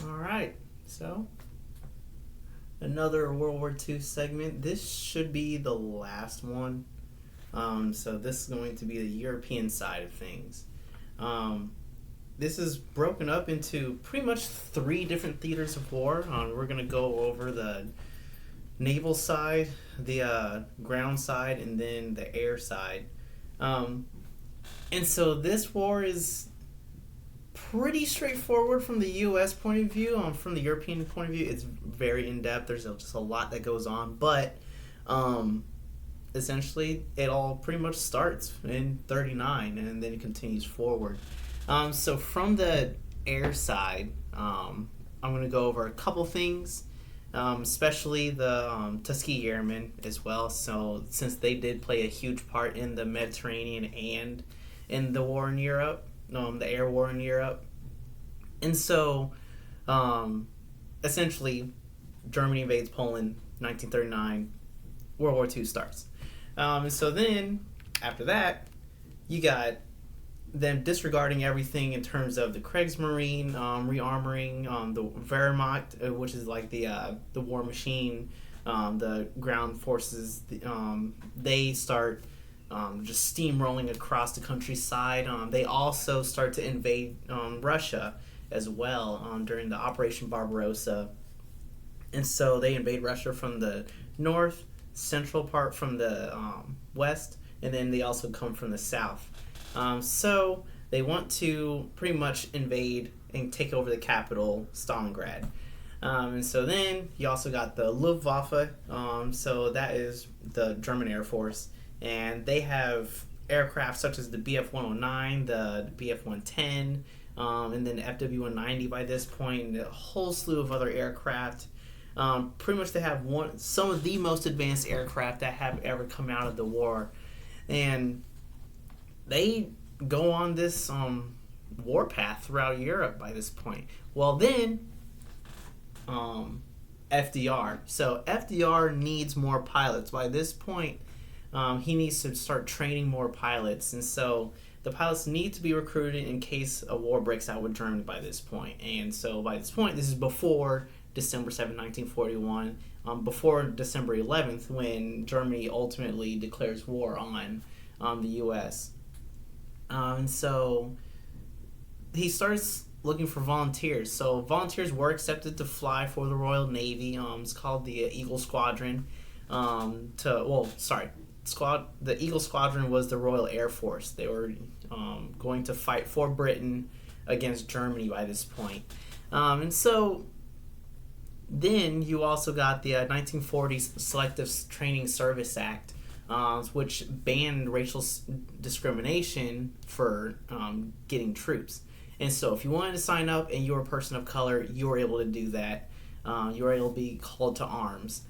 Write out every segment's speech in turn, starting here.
All right, so another World War II segment. This should be the last one. So this is going to be the European side of things. Um, this is broken up into pretty much three different theaters of war. We're going to go over the naval side, the ground side, and then the air side. Um, and so this war is pretty straightforward from the U.S. point of view. From the European point of view, it's very in depth. There's just a lot that goes on, but essentially, it all pretty much starts in '39 and then it continues forward. So from the air side, I'm going to go over a couple things, especially the Tuskegee Airmen as well. So since they did play a huge part in the Mediterranean and in the war in Europe, the air war in Europe. And so, essentially, Germany invades Poland, 1939, World War II starts. And so then, after that, you got them disregarding everything in terms of the Kriegsmarine, rearmoring, the Wehrmacht, which is like the war machine, the ground forces. They start just steamrolling across the countryside. They also start to invade Russia as well during the Operation Barbarossa. And so they invade Russia from the north, central part from the west, and then they also come from the south. So they want to pretty much invade and take over the capital, Stalingrad. And so then you also got the Luftwaffe, so that is the German Air Force. And they have aircraft such as the Bf-109, the Bf-110, and then the FW-190 by this point, and a whole slew of other aircraft. Pretty much they have some of the most advanced aircraft that have ever come out of the war. And they go on this war path throughout Europe by this point. Well, then, FDR. So FDR needs more pilots. By this point, he needs to start training more pilots, and so the pilots need to be recruited in case a war breaks out with Germany by this point. And so by this point, this is before December 7, 1941, before December 11th, when Germany ultimately declares war on the U.S. And so he starts looking for volunteers. So volunteers were accepted to fly for the Royal Navy. It's called the Eagle Squadron. The Eagle Squadron was the Royal Air Force. They were going to fight for Britain against Germany by this point. And so then you also got the 1940s Selective Training Service Act, which banned racial discrimination for getting troops. And so if you wanted to sign up and you were a person of color, you were able to do that. You were able to be called to arms.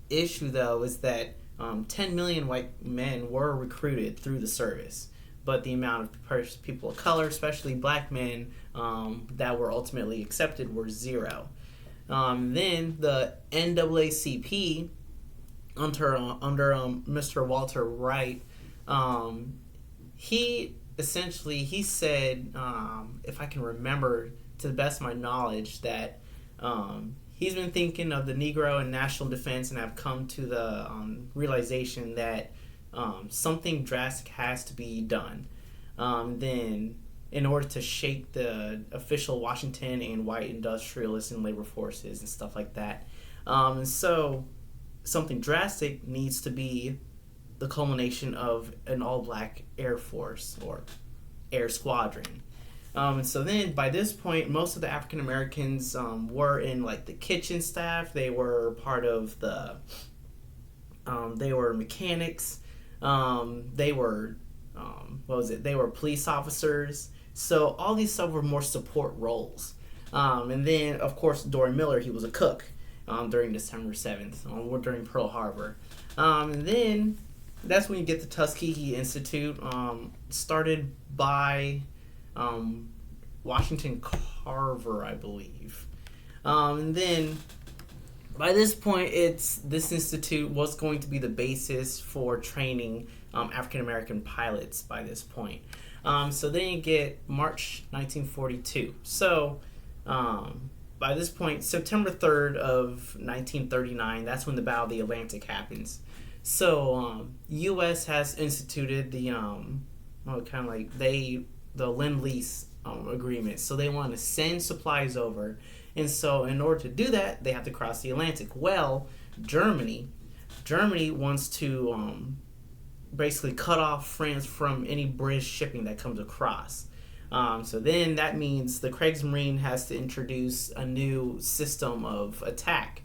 Issue, though, is that 10 million white men were recruited through the service, but the amount of people of color, especially black men, that were ultimately accepted were zero. Then the NAACP, under Mr. Walter Wright, he said, if I can remember to the best of my knowledge, that he's been thinking of the Negro and national defense and have come to the realization that something drastic has to be done. Then, in order to shake the official Washington and white industrialists and labor forces and stuff like that. So, something drastic needs to be the culmination of an all-black Air Force or Air Squadron. And so then, by this point, most of the African Americans were in like the kitchen staff. They were part of the. They were mechanics. They were, They were police officers. So all these stuff were more support roles. And then, of course, Dory Miller, he was a cook during December 7th, during Pearl Harbor. And then that's when you get the Tuskegee Institute, started by Washington Carver, I believe. And then by this point, this institute was going to be the basis for training African American pilots by this point. So then you get March 1942. So by this point, September 3rd of 1939, that's when the Battle of the Atlantic happens. So, U.S. has instituted the kind of like the Lend-Lease agreement. So they want to send supplies over, and so in order to do that, they have to cross the Atlantic. Well, Germany wants to basically cut off France from any British shipping that comes across. So then that means the Kriegsmarine has to introduce a new system of attack.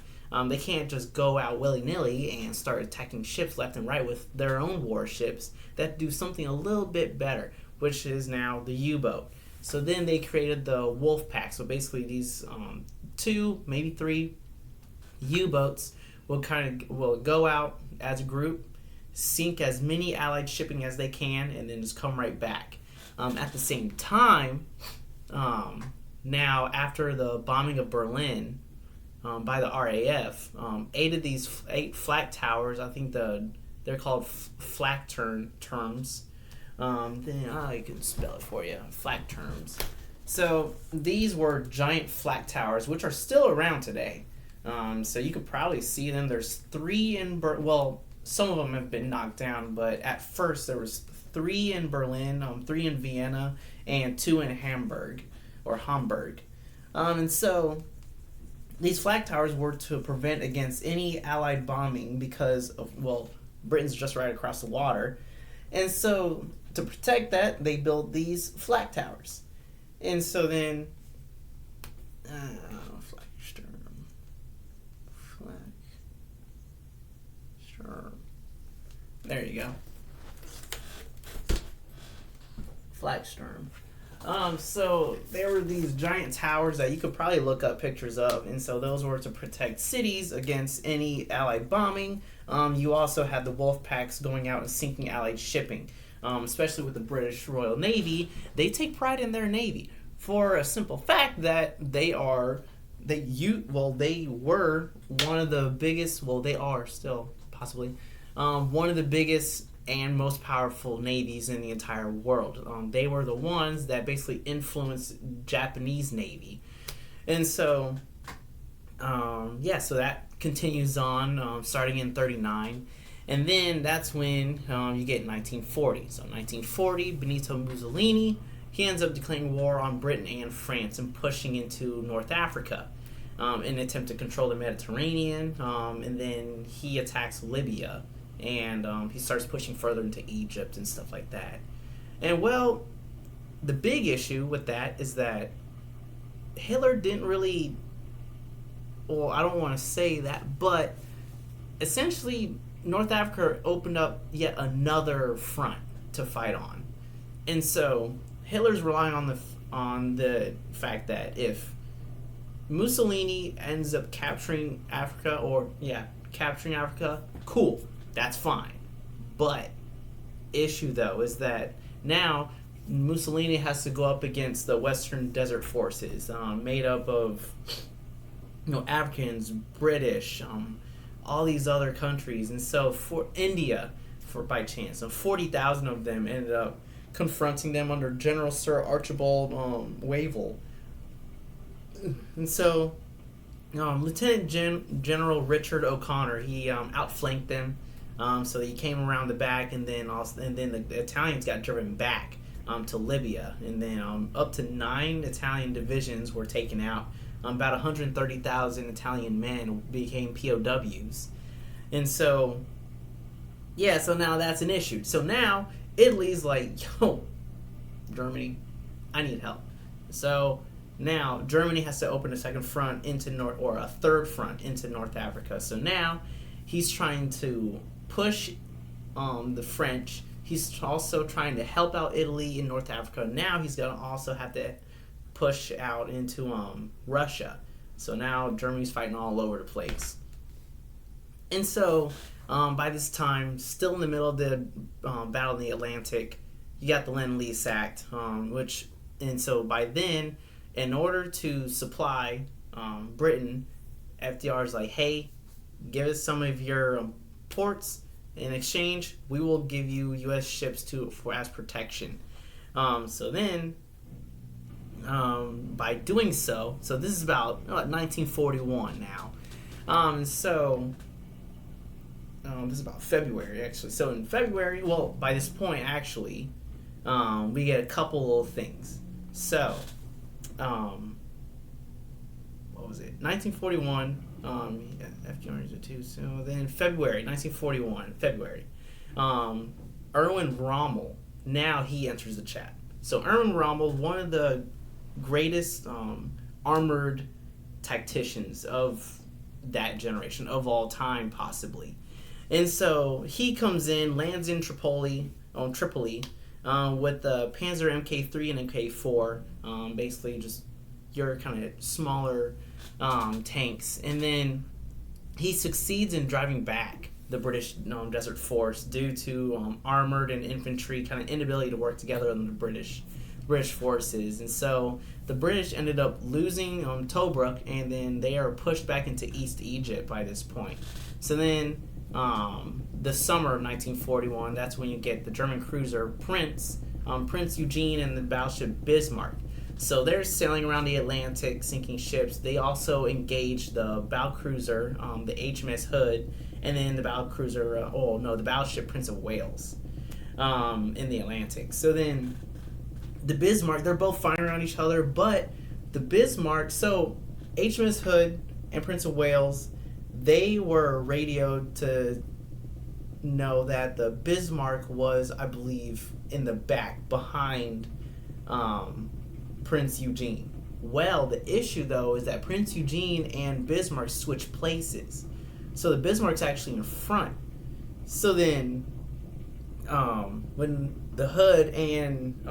They can't just go out willy-nilly and start attacking ships left and right with their own warships. That do something a little bit better, which is now the U-boat. So then they created the Wolf Pack. So basically these 2, maybe 3 U-boats will go out as a group, sink as many Allied shipping as they can, and then just come right back. At the same time, now after the bombing of Berlin by the RAF, 8 flak towers, I think they're called flak terms. Then I can spell it for you. Flak terms. So these were giant flak towers, which are still around today. So you could probably see them. There's 3 in some of them have been knocked down, but at first there was 3 in Berlin, 3 in Vienna, and 2 in Hamburg. And so these flag towers were to prevent against any Allied bombing because of, Britain's just right across the water. And so to protect that, they built these flag towers. And so then, there you go. Flagsturm. So there were these giant towers that you could probably look up pictures of, and so those were to protect cities against any Allied bombing. You also had the wolf packs going out and sinking Allied shipping, especially with the British Royal Navy. They take pride in their navy for a simple fact that they were one of the biggest. Well, they are still possibly one of the biggest and most powerful navies in the entire world. They were the ones that basically influenced Japanese Navy. And so, so that continues on starting in 39. And then that's when you get 1940. So 1940, Benito Mussolini, he ends up declaring war on Britain and France and pushing into North Africa in an attempt to control the Mediterranean. And then he attacks Libya. And he starts pushing further into Egypt and stuff like that. And the big issue with that is that Hitler didn't really, I don't want to say that, but essentially North Africa opened up yet another front to fight on. And so Hitler's relying on the fact that if Mussolini ends up capturing Africa, cool. That's fine. But issue though is that now Mussolini has to go up against the Western Desert Forces, made up of Africans, British, all these other countries, and so for India, by chance, 40,000 of them ended up confronting them under General Sir Archibald Wavell, and so Lieutenant General Richard O'Connor, he outflanked them. So he came around the back, and then the Italians got driven back to Libya, and then up to 9 Italian divisions were taken out. About 130,000 Italian men became POWs, and so so now that's an issue. So now Italy's like, yo, Germany, I need help. So now Germany has to open a second front into a third front into North Africa. So now he's trying to push the French. He's also trying to help out Italy in North Africa. Now he's going to also have to push out into Russia. So now Germany's fighting all over the place. And so by this time, still in the middle of the Battle of the Atlantic, you got the Lend-Lease Act, and so by then, in order to supply Britain, FDR's like, hey, give us some of your ports. In exchange, we will give you U.S. ships as protection. So then, by doing so. So this is about 1941 now. This is about February, actually. So in February, well, by this point, actually, we get a couple of things. So, what was it? 1941, FG2. So then February, 1941, February, Erwin Rommel, now he enters the chat. So Erwin Rommel, one of the greatest armored tacticians of that generation, of all time, possibly. And so he comes in, lands in Tripoli, with the Panzer Mk3 and Mk4, basically just your kind of smaller tanks. And then he succeeds in driving back the British Desert Force due to armored and infantry kind of inability to work together under the British forces. And so the British ended up losing Tobruk, and then they are pushed back into East Egypt by this point. So then the summer of 1941, that's when you get the German cruiser Prince Eugene, and the battleship Bismarck. So they're sailing around the Atlantic, sinking ships. They also engage the battlecruiser, the HMS Hood, and then the battlecruiser, the battleship Prince of Wales, in the Atlantic. So then the Bismarck, they're both firing on each other, but the Bismarck, so HMS Hood and Prince of Wales, they were radioed to know that the Bismarck was, I believe, in the back behind Prince Eugene. Well, the issue though is that Prince Eugene and Bismarck switch places, so the Bismarck's actually in front. So then, when the Hood and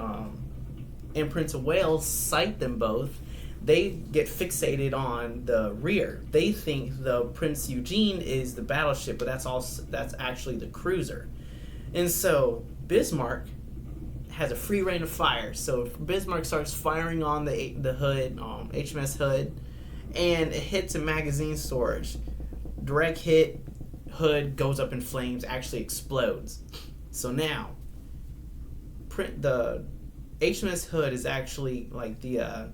Prince of Wales sight them both, they get fixated on the rear. They think the Prince Eugene is the battleship, but that's actually the cruiser. And so Bismarck has a free reign of fire. So Bismarck starts firing on the Hood, HMS Hood, and it hits a magazine storage. Direct hit, Hood goes up in flames, actually explodes. So now, the HMS Hood is actually like the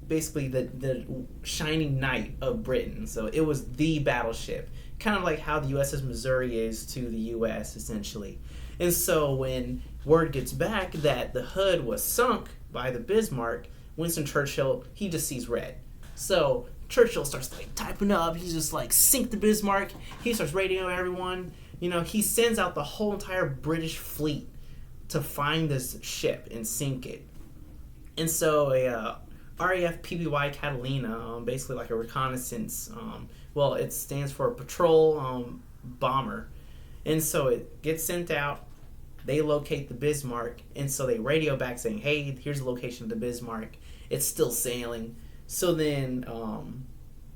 basically the shining knight of Britain. So it was the battleship, kind of like how the USS Missouri is to the US, essentially. And so when word gets back that the Hood was sunk by the Bismarck, Winston Churchill, he just sees red. So Churchill starts like typing up. He's just like, sink the Bismarck. He starts radioing everyone. He sends out the whole entire British fleet to find this ship and sink it. And so a RAF PBY Catalina, basically like a reconnaissance, it stands for patrol bomber. And so it gets sent out. They locate the Bismarck, and so they radio back saying, hey, here's the location of the Bismarck. It's still sailing. So then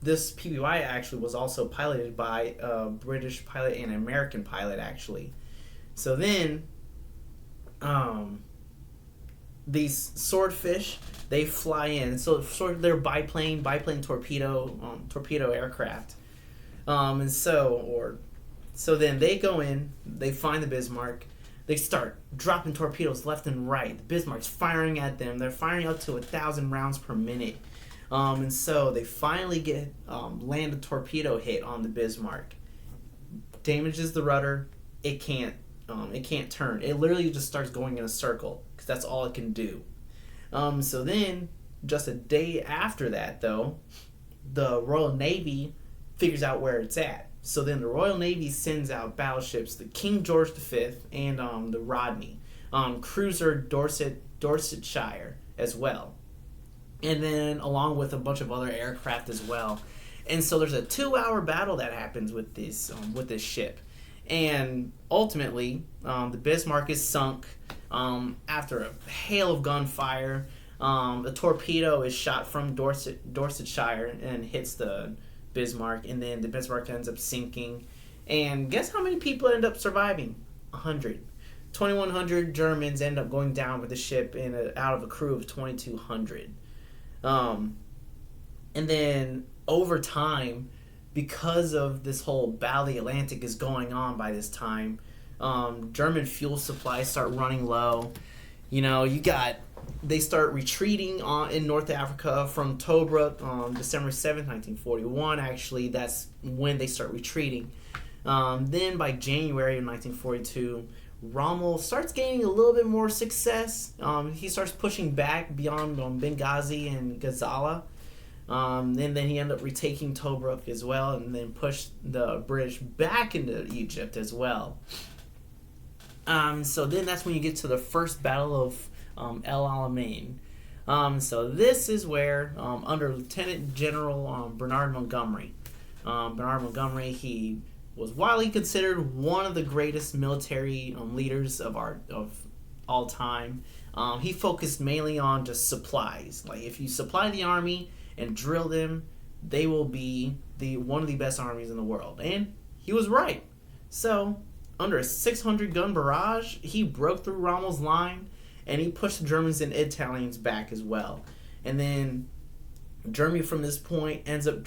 this PBY actually was also piloted by a British pilot and an American pilot, actually. So then these swordfish, they fly in. So they're biplane torpedo aircraft. So then they go in, they find the Bismarck. They start dropping torpedoes left and right. The Bismarck's firing at them. They're firing up to 1,000 rounds per minute. And so they finally get land a torpedo hit on the Bismarck. Damages the rudder. It can't turn. It literally just starts going in a circle because that's all it can do. So then, just a day after that, though, the Royal Navy figures out where it's at. So then the Royal Navy sends out battleships, the King George V and the Rodney, cruiser Dorsetshire as well, and then along with a bunch of other aircraft as well. And so there's a 2-hour battle that happens with this ship, and ultimately the Bismarck is sunk after a hail of gunfire. The torpedo is shot from Dorsetshire and hits the Bismarck, and then the Bismarck ends up sinking. And guess how many people end up surviving? 100. 2,100 Germans end up going down with the ship out of a crew of 2,200. And then over time, because of this whole Battle of the Atlantic is going on by this time, German fuel supplies start running low. You got they start retreating in North Africa from Tobruk, December 7th, 1941. Actually, that's when they start retreating. Then by January of 1942, Rommel starts gaining a little bit more success. He starts pushing back beyond Benghazi and Gazala. And then he ended up retaking Tobruk as well, and then pushed the British back into Egypt as well. So then that's when you get to the first Battle of El Alamein. So this is where, under Lieutenant General Bernard Montgomery, he was widely considered one of the greatest military leaders of all time. He focused mainly on just supplies. Like, if you supply the army and drill them, they will be one of the best armies in the world. And he was right. So, under a 600-gun barrage, he broke through Rommel's line, and he pushed the Germans and Italians back as well. And then Germany from this point ends up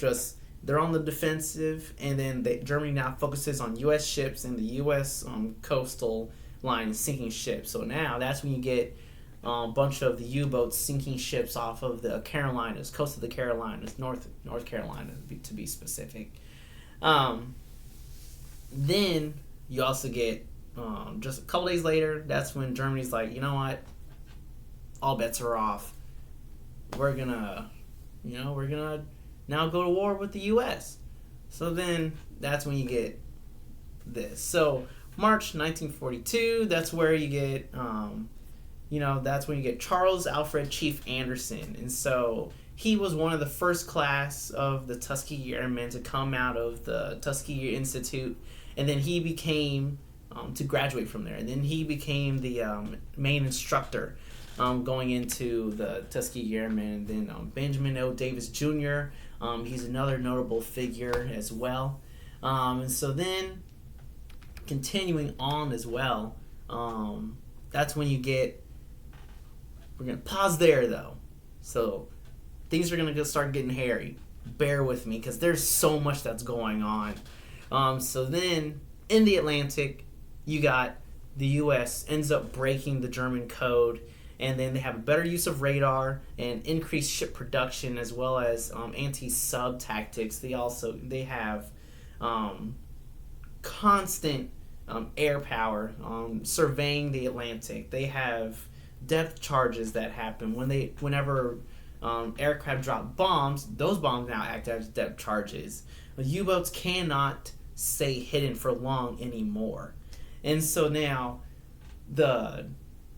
they're on the defensive, and then Germany now focuses on U.S. ships and the U.S. Coastal line sinking ships. So now that's when you get a bunch of the U-boats sinking ships off of the Carolinas, coast of the Carolinas, North Carolina to be specific. Then you also get, just a couple days later, that's when Germany's like, you know what, all bets are off. We're gonna now go to war with the U.S. So then that's when you get this. So March 1942, that's where you get, that's when you get Charles Alfred Chief Anderson. And so he was one of the first class of the Tuskegee Airmen to come out of the Tuskegee Institute. And then he became, to graduate from there. And then he became the main instructor going into the Tuskegee Airmen. And then Benjamin O. Davis Jr., he's another notable figure as well. And so then, continuing on as well, that's when you get, we're going to pause there though. So things are going to start getting hairy. Bear with me, because there's so much that's going on. So then, in the Atlantic, you got the U.S. ends up breaking the German code, and then they have a better use of radar and increased ship production, as well as anti-sub tactics. They have constant air power surveying the Atlantic. They have depth charges that happen whenever aircraft drop bombs. Those bombs now act as depth charges. The U-boats cannot stay hidden for long anymore. And so now,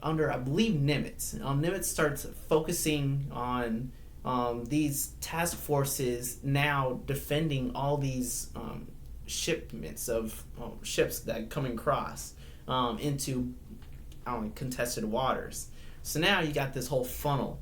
under, I believe, Nimitz starts focusing on these task forces now defending all these shipments of ships that come across into contested waters. So now you got this whole funnel.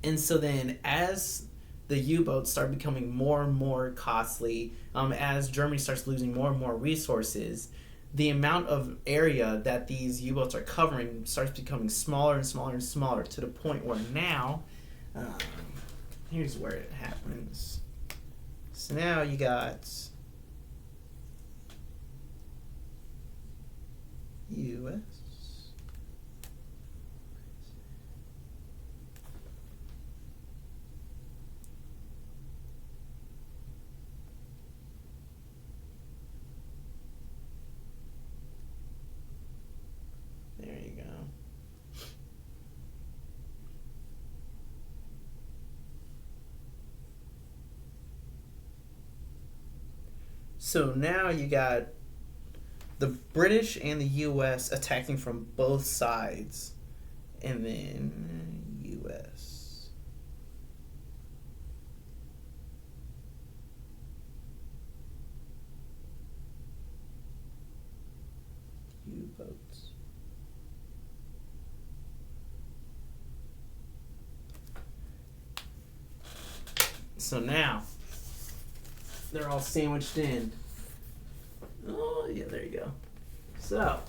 And so then, as the U-boats start becoming more and more costly, as Germany starts losing more and more resources, the amount of area that these U-boats are covering starts becoming smaller and smaller and smaller, to the point where now, here's where it happens. So now you got U.S. There you go. So now you got the British and the U.S. attacking from both sides, and then U.S. U-boats. So now they're all sandwiched in. Oh, yeah, there you go. So,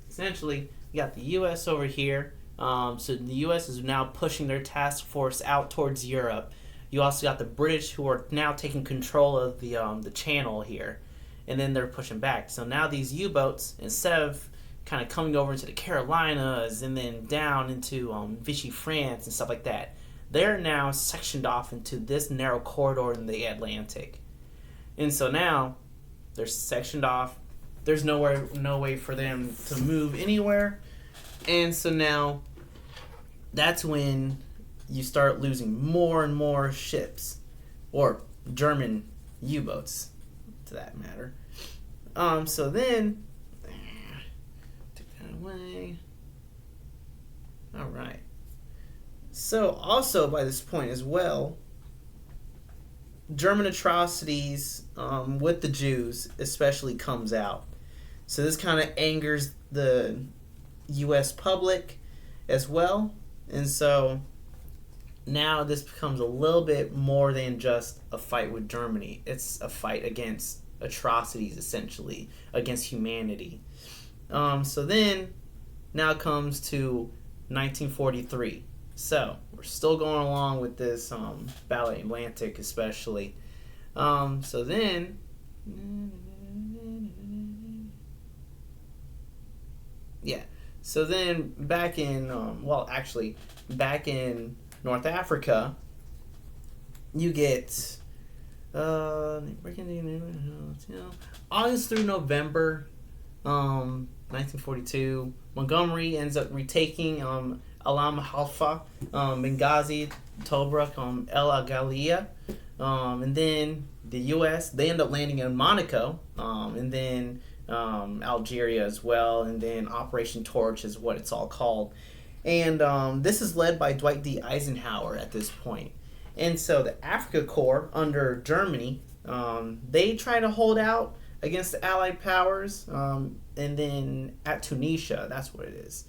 essentially, you got the U.S. over here. So the U.S. is now pushing their task force out towards Europe. You also got the British, who are now taking control of the channel here. And then they're pushing back. So now these U-boats, instead of kind of coming over to the Carolinas and then down into Vichy, France and stuff like that. They're now sectioned off into this narrow corridor in the Atlantic. And so now they're sectioned off. There's no way for them to move anywhere. And so now that's when you start losing more and more ships, or German U-boats, to that matter. So then, take that away. All right. So also by this point as well, German atrocities with the Jews especially comes out. So this kind of angers the U.S. public as well. And so now this becomes a little bit more than just a fight with Germany. It's a fight against atrocities, essentially, against humanity. So then, now it comes to 1943. So, we're still going along with this Battle of the Atlantic, especially. So then... Yeah. So then, back in... back in North Africa, you get... August through November 1942, Montgomery ends up retaking Alam Halfa, Benghazi, Tobruk, El Aghalia, and then the U.S. they end up landing in Monaco, and then Algeria as well, and then Operation Torch is what it's all called. And this is led by Dwight D. Eisenhower at this point. And so the Africa Corps under Germany, they try to hold out against the Allied powers, and then at Tunisia, that's what it is.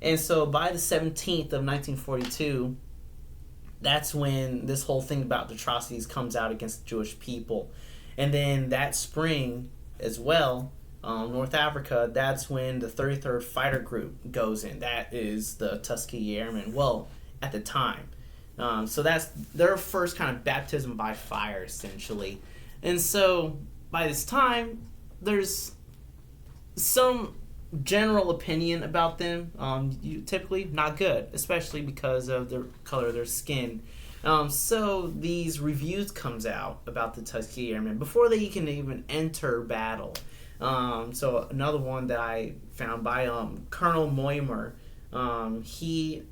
And so by the 17th of 1942, that's when this whole thing about the atrocities comes out against the Jewish people. And then that spring as well, North Africa, that's when the 33rd Fighter Group goes in. That is the Tuskegee Airmen, well, at the time. So that's their first kind of baptism by fire, essentially. And so by this time, there's some general opinion about them. Typically not good, especially because of the color of their skin. So these reviews comes out about the Tuskegee Airmen before they can even enter battle. So another one that I found by Colonel Moimer, he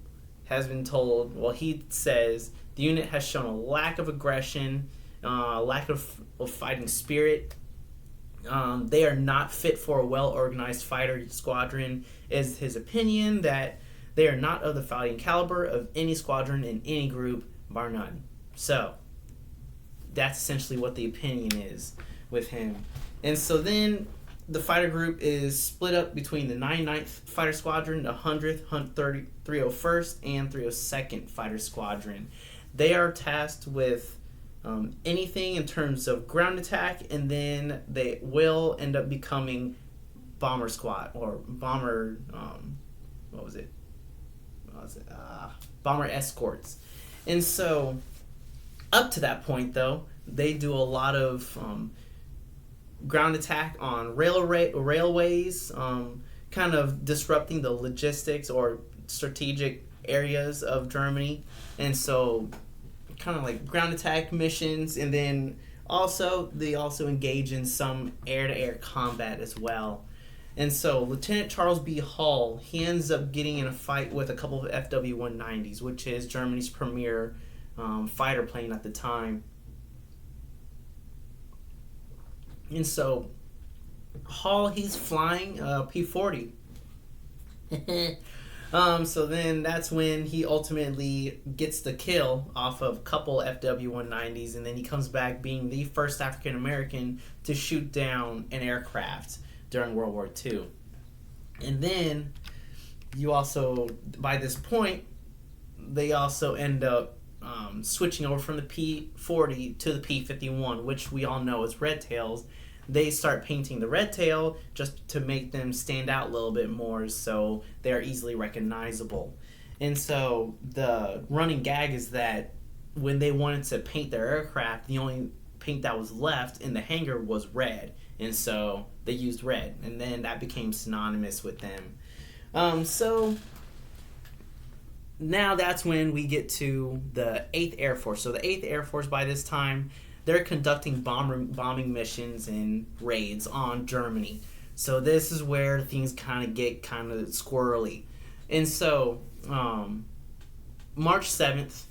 has been told, well, he says the unit has shown a lack of aggression, lack of fighting spirit. They are not fit for a well-organized fighter squadron, is his opinion, that they are not of the fighting caliber of any squadron in any group, bar none. So, that's essentially what the opinion is with him. And so then, the fighter group is split up between the 99th Fighter Squadron, the 100th, 301st, and 302nd Fighter Squadron. They are tasked with anything in terms of ground attack, and then they will end up becoming bomber squad, or bomber, bomber escorts. And so, up to that point, though, they do a lot of ground attack on railways, kind of disrupting the logistics or strategic areas of Germany. And so kind of like ground attack missions, and then they also engage in some air-to-air combat as well. And so Lieutenant Charles B. Hall, he ends up getting in a fight with a couple of FW-190s, which is Germany's premier fighter plane at the time. And so Hall, he's flying P-40. So then that's when he ultimately gets the kill off of a couple FW-190s, and then he comes back being the first African American to shoot down an aircraft during World War II. And then you also, by this point, they also end up switching over from the P-40 to the P-51, which we all know is red tails. They start painting the red tail just to make them stand out a little bit more, so they're easily recognizable. And so the running gag is that when they wanted to paint their aircraft, the only paint that was left in the hangar was red, and so they used red, and then that became synonymous with them. So now that's when we get to the 8th Air Force. So the 8th Air Force, by this time, they're conducting bombing missions and raids on Germany. So this is where things kind of get kind of squirrely. And so March 7th,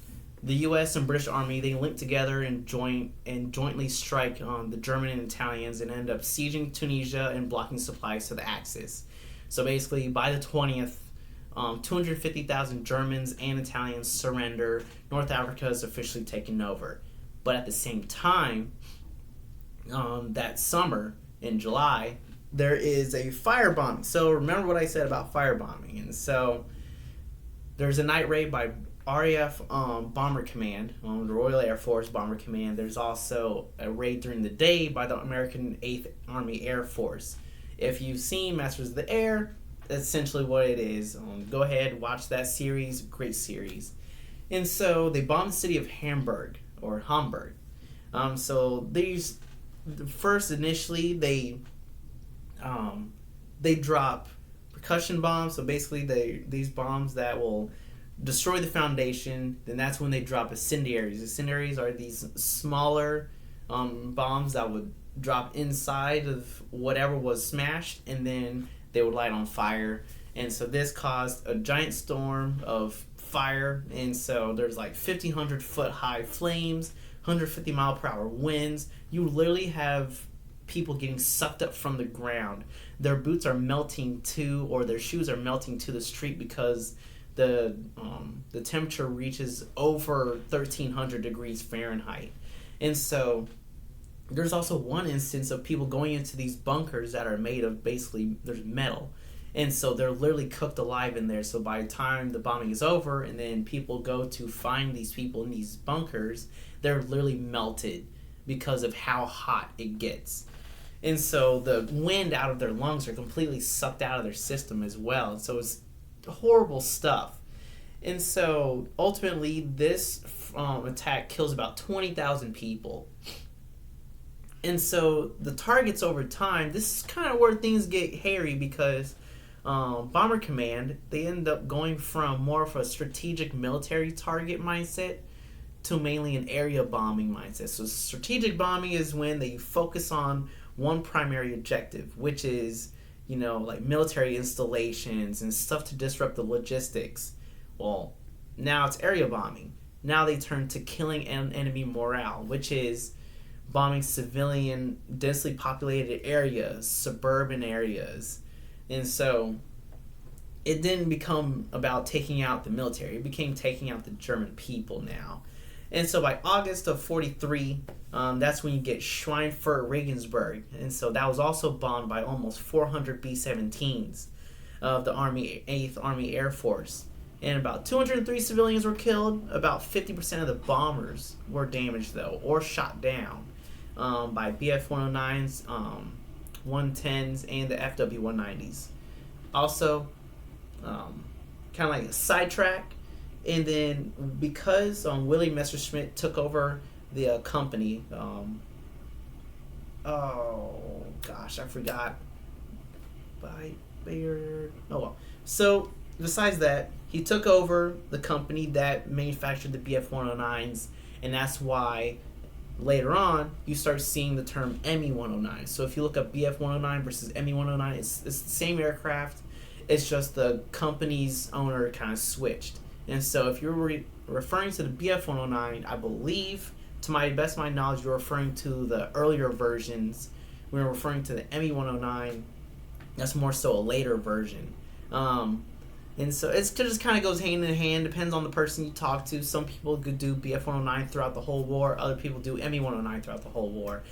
the U.S. and British Army, they link together and jointly strike the German and Italians and end up sieging Tunisia and blocking supplies to the Axis. So basically, by the 20th, 250,000 Germans and Italians surrender. North Africa is officially taken over. But at the same time, that summer, in July, there is a firebombing. So remember what I said about firebombing. And so there's a night raid by RAF Bomber Command, the Royal Air Force Bomber Command. There's also a raid during the day by the American 8th Army Air Force. If you've seen Masters of the Air, that's essentially what it is. Go ahead, watch that series. Great series. And so they bombed the city of Hamburg. So these, first initially, they drop percussion bombs. So basically, these bombs that will destroy the foundation. Then that's when they drop incendiaries. Incendiaries are these smaller bombs that would drop inside of whatever was smashed, and then they would light on fire. And so this caused a giant storm of fire, and so there's like 1,500 foot high flames, 150 mile per hour winds. You literally have people getting sucked up from the ground. Their boots are melting to, or their shoes are melting to the street because the temperature reaches over 1,300 degrees Fahrenheit. And so there's also one instance of people going into these bunkers that are made of, basically, there's metal. And so they're literally cooked alive in there. So by the time the bombing is over and then people go to find these people in these bunkers, they're literally melted because of how hot it gets. And so the wind out of their lungs are completely sucked out of their system as well. So it's horrible stuff. And so ultimately this attack kills about 20,000 people. And so the targets over time, this is kind of where things get hairy because Bomber Command, they end up going from more of a strategic military target mindset to mainly an area bombing mindset. So strategic bombing is when they focus on one primary objective, which is, like military installations and stuff to disrupt the logistics. Well, now it's area bombing. Now they turn to killing enemy morale, which is bombing civilian, densely populated areas, suburban areas. And so it didn't become about taking out the military. It became taking out the German people now. And so by August of 43, that's when you get Schweinfurt Regensburg. And so that was also bombed by almost 400 B-17s of the 8th Army Air Force. And about 203 civilians were killed. About 50% of the bombers were damaged, though, or shot down by BF-109s, 110s, and the FW-190s. Also, kind of like a sidetrack. And then because Willie Messerschmitt took over the company, oh gosh, I forgot. By Bayard. Oh well. So besides that, he took over the company that manufactured the BF-109s, and that's why later on you start seeing the term ME-109. So if you look up BF-109 versus ME-109, it's the same aircraft. It's just the company's owner kind of switched. And so if you're referring to the BF-109, I believe, to my best of my knowledge, you're referring to the earlier versions. We're referring to the ME-109. That's more so a later version. And so it just kind of goes hand in hand. Depends on the person you talk to. Some people could do BF-109 throughout the whole war. Other people do ME-109 throughout the whole war.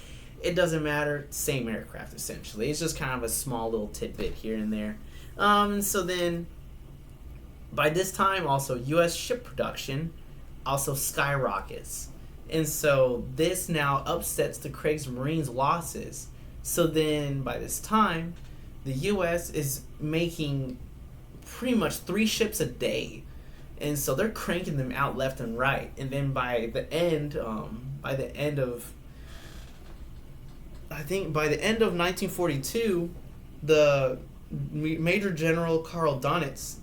It doesn't matter. Same aircraft, essentially. It's just kind of a small little tidbit here and there. And so then, by this time, also, U.S. ship production also skyrockets. And so this now upsets the Kriegsmarine's losses. So then, by this time, the U.S. is making pretty much 3 ships a day. And so they're cranking them out left and right. And then by the end of I think by the end of 1942, the Major General Karl Donitz,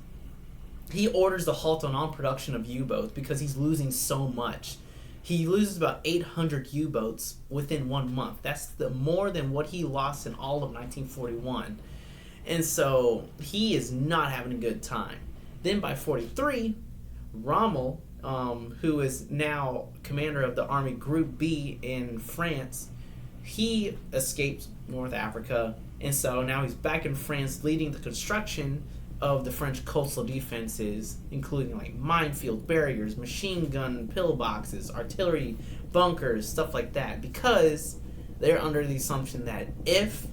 he orders the halt on all production of U-boats because he's losing so much. He loses about 800 U-boats within 1 month. That's more than what he lost in all of 1941. And so he is not having a good time. Then by 43, Rommel, who is now commander of the Army Group B in France, he escapes North Africa. And so now he's back in France leading the construction of the French coastal defenses, including like minefield barriers, machine gun pillboxes, artillery bunkers, stuff like that, because they're under the assumption that if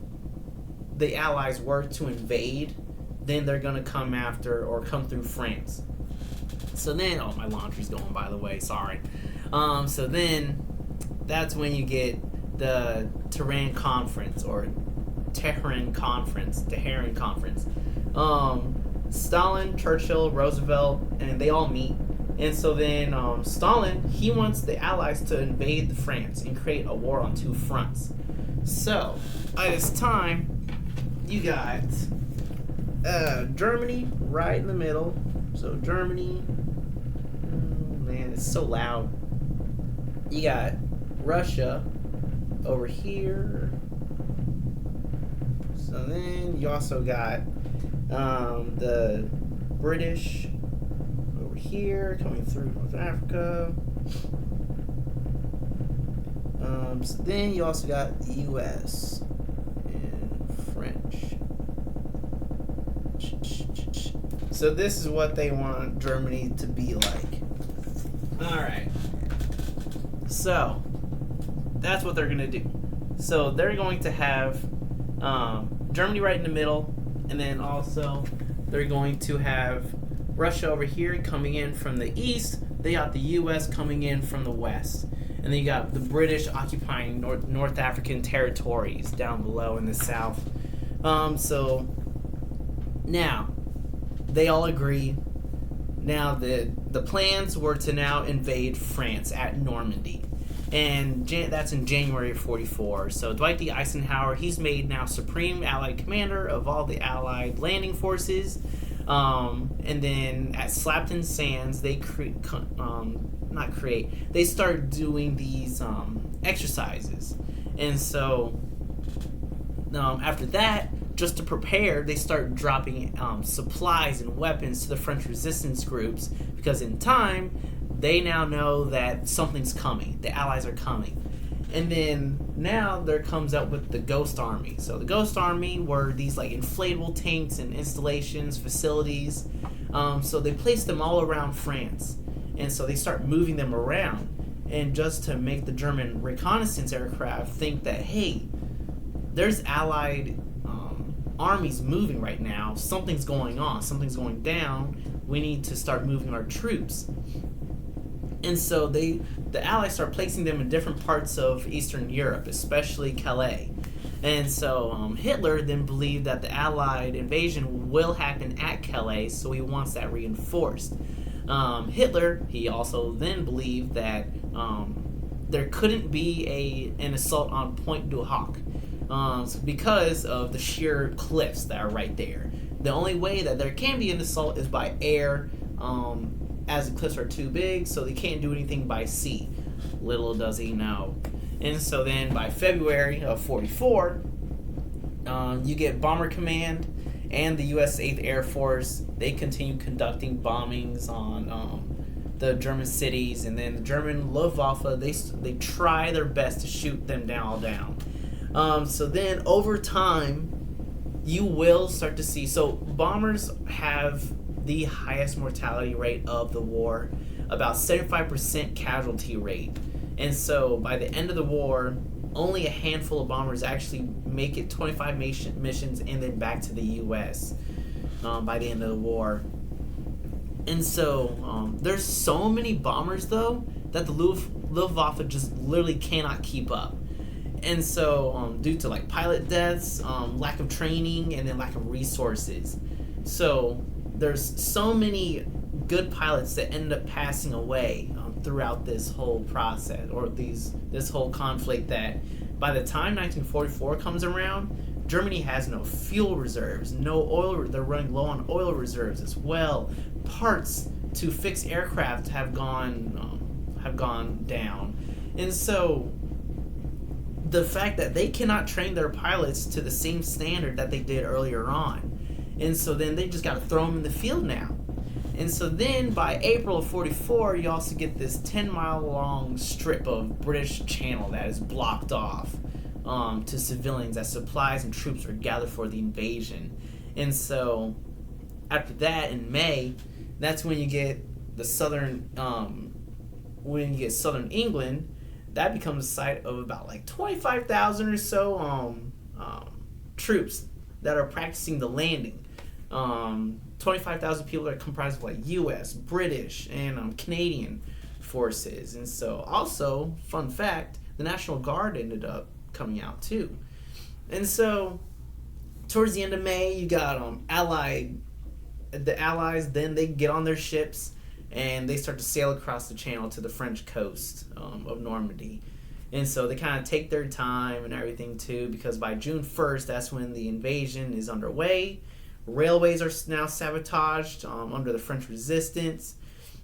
the Allies were to invade, then they're going to come after or come through France. So then, oh, my laundry's going, by the way, sorry. So then that's when you get the Tehran Conference. Stalin, Churchill, Roosevelt, and they all meet. And so then Stalin, he wants the Allies to invade France and create a war on two fronts. So at this time, you got Germany right in the middle. So Germany, man, it's so loud. You got Russia over here. So then you also got the British over here coming through North Africa. So then you also got the U.S. and French. So this is what they want Germany to be like. Alright. So that's what they're going to do. So they're going to have Germany right in the middle, and then also they're going to have Russia over here coming in from the east. They got the U.S. coming in from the west. And then you got the British occupying North African territories down below in the south. So now they all agree. Now the plans were to now invade France at Normandy. And that's in January of 44. So Dwight D. Eisenhower, he's made now Supreme Allied Commander of all the Allied landing forces. And then at Slapton Sands, they they start doing these exercises. And so after that, just to prepare, they start dropping supplies and weapons to the French resistance groups, because in time, they now know that something's coming. The Allies are coming. And then now there comes out with the Ghost Army. So the Ghost Army were these like inflatable tanks and installations, facilities. So they placed them all around France. And so they start moving them around. And just to make the German reconnaissance aircraft think that, hey, there's Allied armies moving right now. Something's going on. Something's going down. We need to start moving our troops. And so the Allies start placing them in different parts of Eastern Europe, especially Calais. And so Hitler then believed that the Allied invasion will happen at Calais, so he wants that reinforced. Hitler, he also then believed that there couldn't be an assault on Pointe du Hoc because of the sheer cliffs that are right there. The only way that there can be an assault is by air, as the cliffs are too big, so they can't do anything by sea. Little does he know. And so then by February of 44, you get Bomber Command and the U.S. 8th Air Force. They continue conducting bombings on the German cities, and then the German Luftwaffe, they try their best to shoot them all down. So then over time, you will start to see, so bombers have the highest mortality rate of the war, about 75% casualty rate. And so by the end of the war, only a handful of bombers actually make it 25 missions and then back to the U.S. By the end of the war. And so there's so many bombers, though, that the Luftwaffe just literally cannot keep up. And so due to like pilot deaths, lack of training, and then lack of resources. So there's so many good pilots that end up passing away. throughout this whole process, or this whole conflict, that by the time 1944 comes around, Germany has no fuel reserves, no oil. They're running low on oil reserves as well. Parts to fix aircraft have gone down, and so the fact that they cannot train their pilots to the same standard that they did earlier on, and so then they just got to throw them in the field now. And so then by April of 44, you also get this 10-mile long strip of British channel that is blocked off to civilians as supplies and troops are gathered for the invasion. And so after that, in May, that's when you get the southern England. That becomes a site of about like 25,000 or so troops that are practicing the landing. 25,000 people that are comprised of like U.S., British, and Canadian forces. And so also, fun fact, the National Guard ended up coming out too. And so towards the end of May, you got the Allies, then they get on their ships and they start to sail across the channel to the French coast of Normandy. And so they kind of take their time and everything too, because by June 1st, that's when the invasion is underway. Railways are now sabotaged under the French resistance.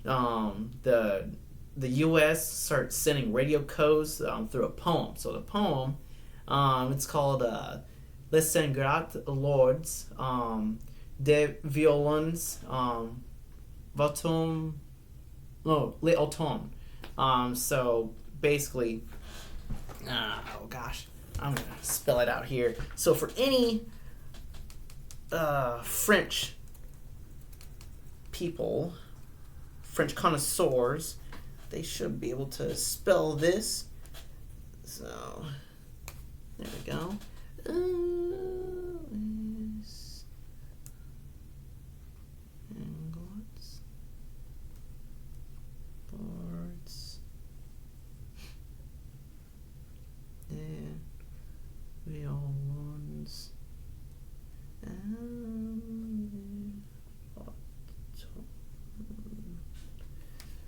The U.S. starts sending radio codes through a poem. So the poem, it's called Les Ingrats Lords des Violons Les Automnes. So basically, oh gosh, I'm going to spell it out here. So for any French people, French connoisseurs, they should be able to spell this. So there we go. Violons.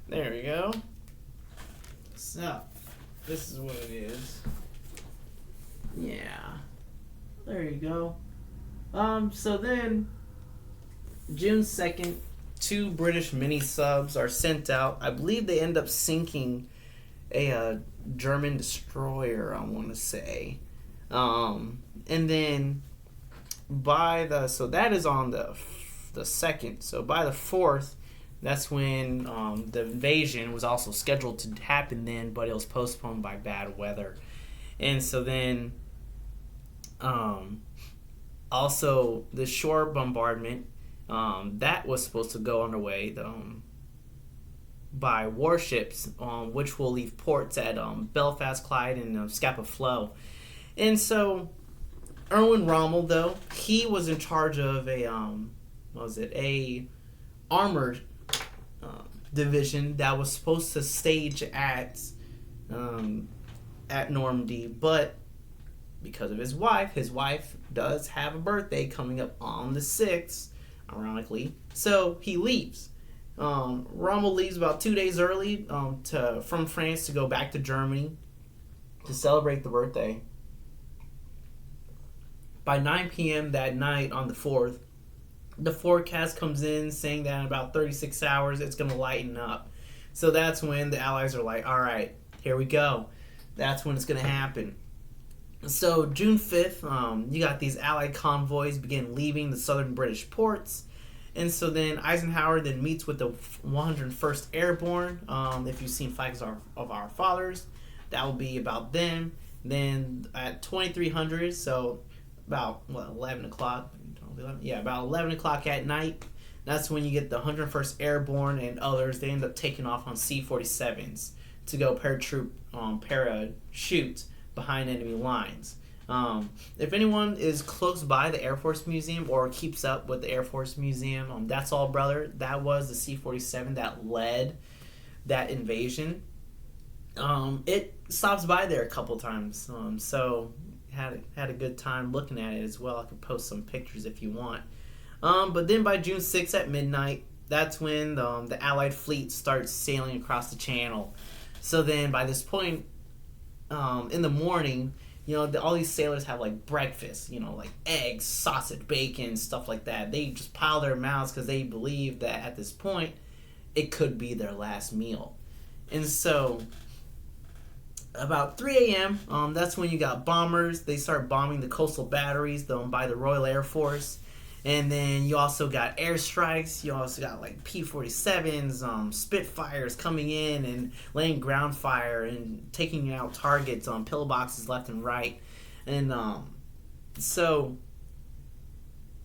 There we go. So, this is what it is. Yeah. There you go. So then, June 2nd, 2 British mini-subs are sent out. I believe they end up sinking a German destroyer, I want to say. And then so that is on the 2nd. So by the 4th, that's when the invasion was also scheduled to happen then, but it was postponed by bad weather. And so then also the shore bombardment, that was supposed to go underway by warships, which will leave ports at Belfast, Clyde, and Scapa Flow. And so Erwin Rommel, though, he was in charge of a armored division that was supposed to stage at Normandy, but because of his wife does have a birthday coming up on the 6th, ironically, so he leaves. Rommel leaves about 2 days early from France to go back to Germany to celebrate the birthday. By 9 p.m. that night on the 4th, the forecast comes in saying that in about 36 hours it's going to lighten up. So that's when the Allies are like, all right, here we go. That's when it's going to happen. So June 5th, you got these Allied convoys begin leaving the southern British ports. And so then Eisenhower then meets with the 101st Airborne. If you've seen Flags of Our Fathers, that will be about them. Then at 2300, so about 11 o'clock? Yeah, about 11 o'clock at night, that's when you get the 101st Airborne and others. They end up taking off on C-47s to go parachute behind enemy lines. If anyone is close by the Air Force Museum or keeps up with the Air Force Museum, that's all, brother. That was the C-47 that led that invasion. It stops by there a couple times, so had a good time looking at it as well. I could post some pictures if you want. But then by June 6th at midnight, that's when the Allied fleet starts sailing across the channel. So then by this point, in the morning, all these sailors have like breakfast, like eggs, sausage, bacon, stuff like that. They just pile their mouths because they believe that at this point it could be their last meal. And so about 3 a.m., that's when you got bombers. They start bombing the coastal batteries by the Royal Air Force. And then you also got airstrikes. You also got like P-47s, Spitfires coming in and laying ground fire and taking out targets on pillboxes left and right. And so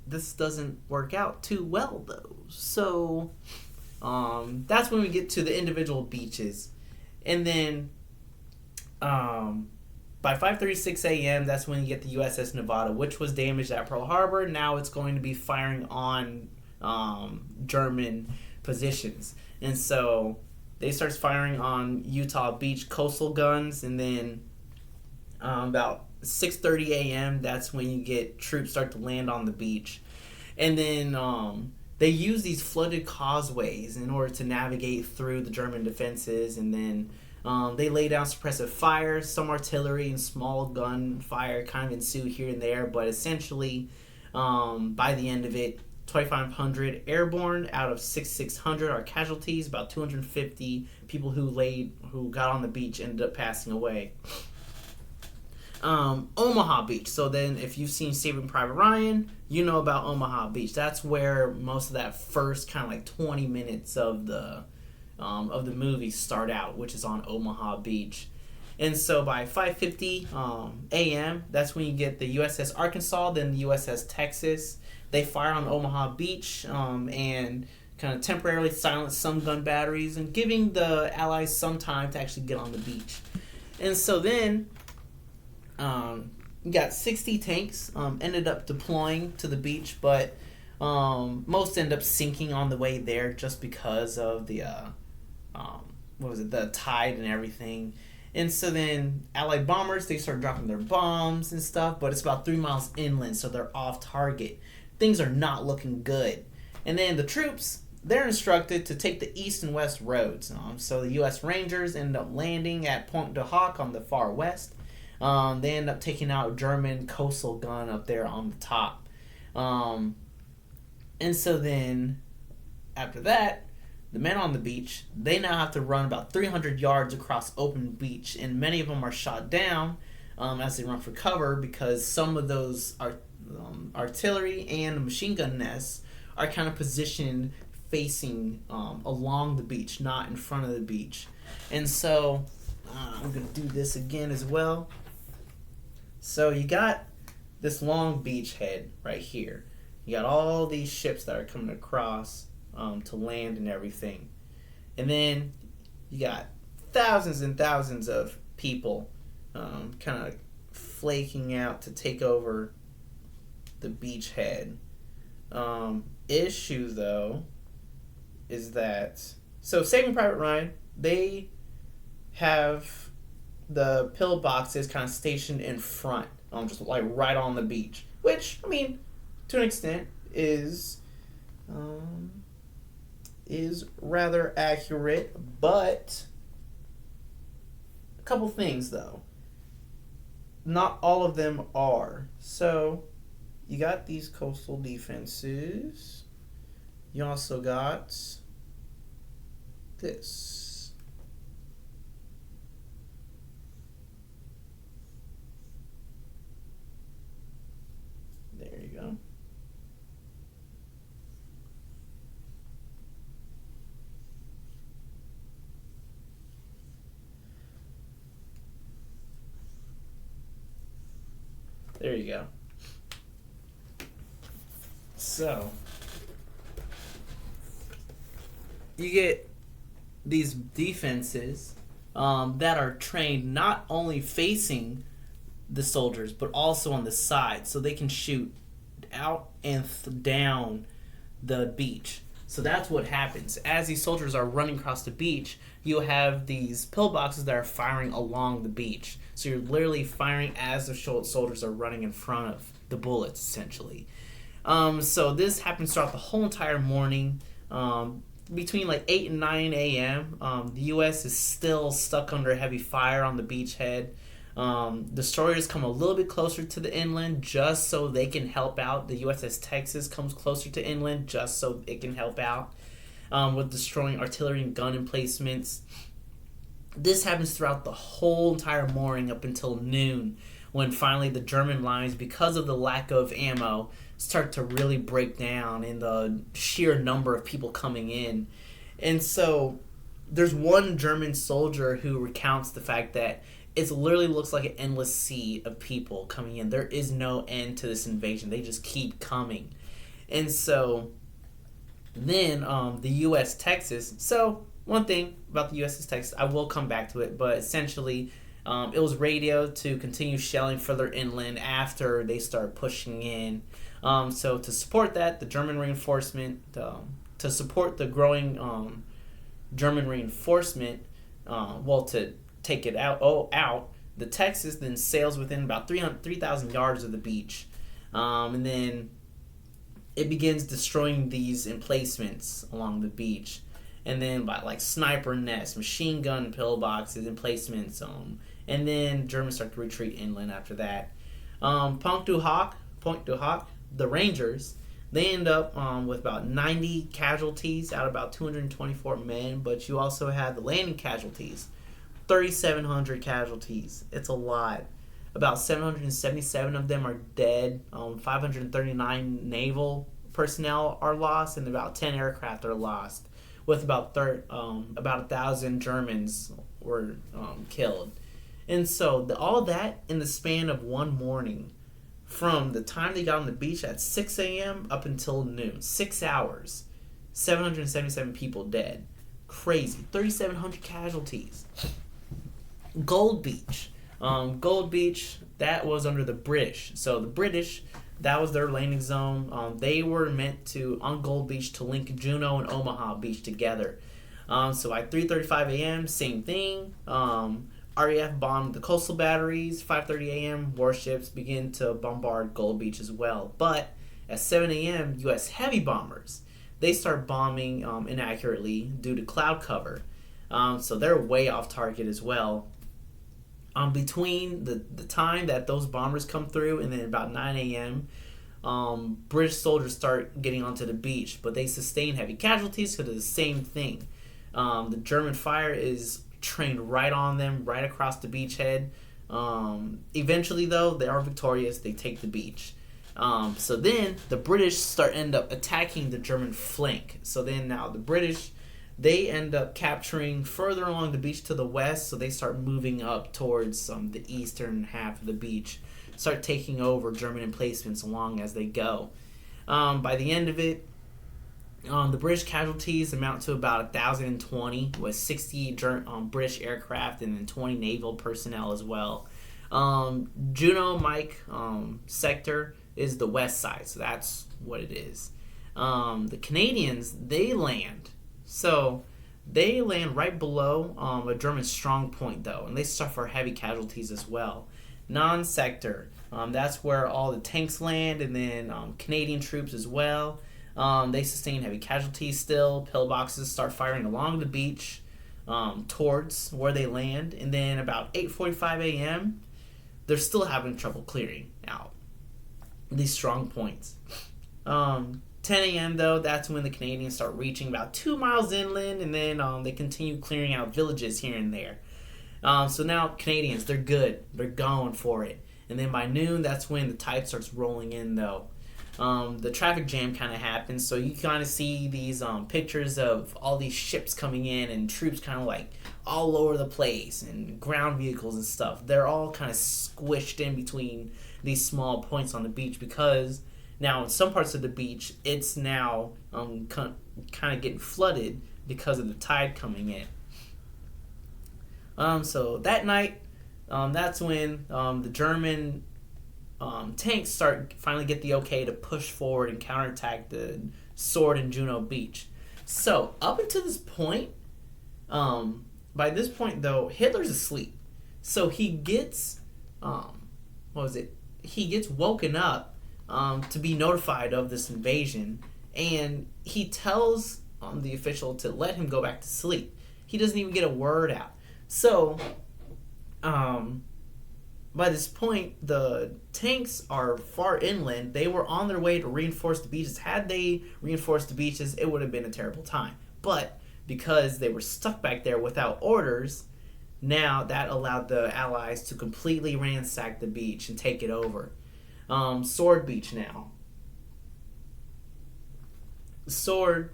this doesn't work out too well, though. So that's when we get to the individual beaches. And then by 5:36 a.m., that's when you get the USS Nevada, which was damaged at Pearl Harbor. Now it's going to be firing on German positions. And so they start firing on Utah Beach coastal guns. And then about 6:30 a.m., that's when you get troops start to land on the beach. And then they use these flooded causeways in order to navigate through the German defenses. And then they lay down suppressive fire. Some artillery and small gun fire kind of ensue here and there, but essentially, by the end of it, 2,500 airborne out of 6,600 are casualties. About 250 people who got on the beach ended up passing away. Omaha Beach. So then, if you've seen Saving Private Ryan, you know about Omaha Beach. That's where most of that first kind of like 20 minutes of the movie start out, which is on Omaha Beach. And so by 5:50 a.m., that's when you get the USS Arkansas, then the USS Texas. They fire on Omaha Beach and kind of temporarily silence some gun batteries and giving the Allies some time to actually get on the beach. And so then you got 60 tanks ended up deploying to the beach, but most end up sinking on the way there just because of the the tide and everything. And so then Allied bombers, they start dropping their bombs and stuff, but it's about 3 miles inland, so they're off target. Things are not looking good. And then the troops, they're instructed to take the east and west roads. So the U.S. Rangers end up landing at Pointe du Hoc on the far west. They end up taking out a German coastal gun up there on the top. And so then after that, the men on the beach, they now have to run about 300 yards across open beach, and many of them are shot down as they run for cover because some of those artillery and machine gun nests are kind of positioned facing along the beach, not in front of the beach. And so I'm going to do this again as well. So you got this long beachhead right here. You got all these ships that are coming across to land and everything. And then you got thousands and thousands of people kind of flaking out to take over the beachhead. Issue, though, is that... So Saving Private Ryan, they have the pillboxes kind of stationed in front, just like right on the beach. Which, I mean, to an extent, is rather accurate, but a couple things though. Not all of them are. So you got these coastal defenses. You also got this. There you go. There you go. So, you get these defenses that are trained not only facing the soldiers, but also on the side, so they can shoot out and down the beach. So that's what happens. As these soldiers are running across the beach, you have these pillboxes that are firing along the beach. So you're literally firing as the soldiers are running in front of the bullets, essentially. So this happens throughout the whole entire morning. Between like 8 and 9 a.m., the U.S. is still stuck under heavy fire on the beachhead. Destroyers come a little bit closer to the inland just so they can help out. The USS Texas comes closer to inland just so it can help out with destroying artillery and gun emplacements. This happens throughout the whole entire morning up until noon, when finally the German lines, because of the lack of ammo, start to really break down in the sheer number of people coming in. And so there's one German soldier who recounts the fact that it literally looks like an endless sea of people coming in. There is no end to this invasion. They just keep coming. And so then the U.S. Texas. So one thing about the USS Texas, I will come back to it, but essentially it was radioed to continue shelling further inland after they start pushing in. So to support that, the German reinforcement, to support the growing German reinforcement, to take it out, the Texas then sails within about 3,000 yards of the beach. And then it begins destroying these emplacements along the beach. And then by like sniper nests, machine gun pillboxes, emplacements, and then Germans start to retreat inland after that. Point du Hoc, the Rangers, they end up with about 90 casualties out of about 224 men, but you also have the landing casualties, 3,700 casualties. It's a lot. About 777 of them are dead. 539 naval personnel are lost, and about 10 aircraft are lost, with about 1,000 Germans were killed. And so all that in the span of one morning, from the time they got on the beach at 6 a.m. up until noon, 6 hours, 777 people dead. Crazy. 3,700 casualties. Gold Beach. Gold Beach, that was under the British. So the British, that was their landing zone. They were meant to, on Gold Beach, to link Juneau and Omaha Beach together. So at 3:35 a.m., same thing. RAF bombed the coastal batteries. 5:30 a.m., warships begin to bombard Gold Beach as well. But at 7 a.m., U.S. heavy bombers, they start bombing inaccurately due to cloud cover. So they're way off target as well. Between the time that those bombers come through and then about 9 a.m., British soldiers start getting onto the beach, but they sustain heavy casualties because of the same thing. The German fire is trained right on them, right across the beachhead. Eventually, though, they are victorious. They take the beach. So then the British end up attacking the German flank. So then now the British, they end up capturing further along the beach to the west, so they start moving up towards the eastern half of the beach, start taking over German emplacements along as they go. By the end of it, the British casualties amount to about 1,020, with 60 British aircraft and then 20 naval personnel as well. Juneau Mike sector is the west side, so that's what it is. The Canadians, they land. So they land right below a German strong point, though, and they suffer heavy casualties as well. Non-sector, that's where all the tanks land, and then Canadian troops as well. They sustain heavy casualties still. Pillboxes start firing along the beach towards where they land, and then about 8:45 a.m., they're still having trouble clearing out these strong points. 10 a.m. though, that's when the Canadians start reaching about 2 miles inland, and then they continue clearing out villages here and there. So now Canadians, they're good. They're going for it. And then by noon, that's when the tide starts rolling in, though. The traffic jam kind of happens, so you kind of see these pictures of all these ships coming in and troops kind of like all over the place, and ground vehicles and stuff. They're all kind of squished in between these small points on the beach, because now in some parts of the beach, it's now kind of getting flooded because of the tide coming in. So that night, that's when the German tanks finally get the okay to push forward and counterattack the Sword and Juneau Beach. So up until this point, by this point though, Hitler's asleep. So he gets he gets woken up to be notified of this invasion, and he tells the official to let him go back to sleep. He doesn't even get a word out. So, by this point, the tanks are far inland. They were on their way to reinforce the beaches. Had they reinforced the beaches, it would have been a terrible time. But because they were stuck back there without orders, now that allowed the Allies to completely ransack the beach and take it over. Sword Beach now. Sword,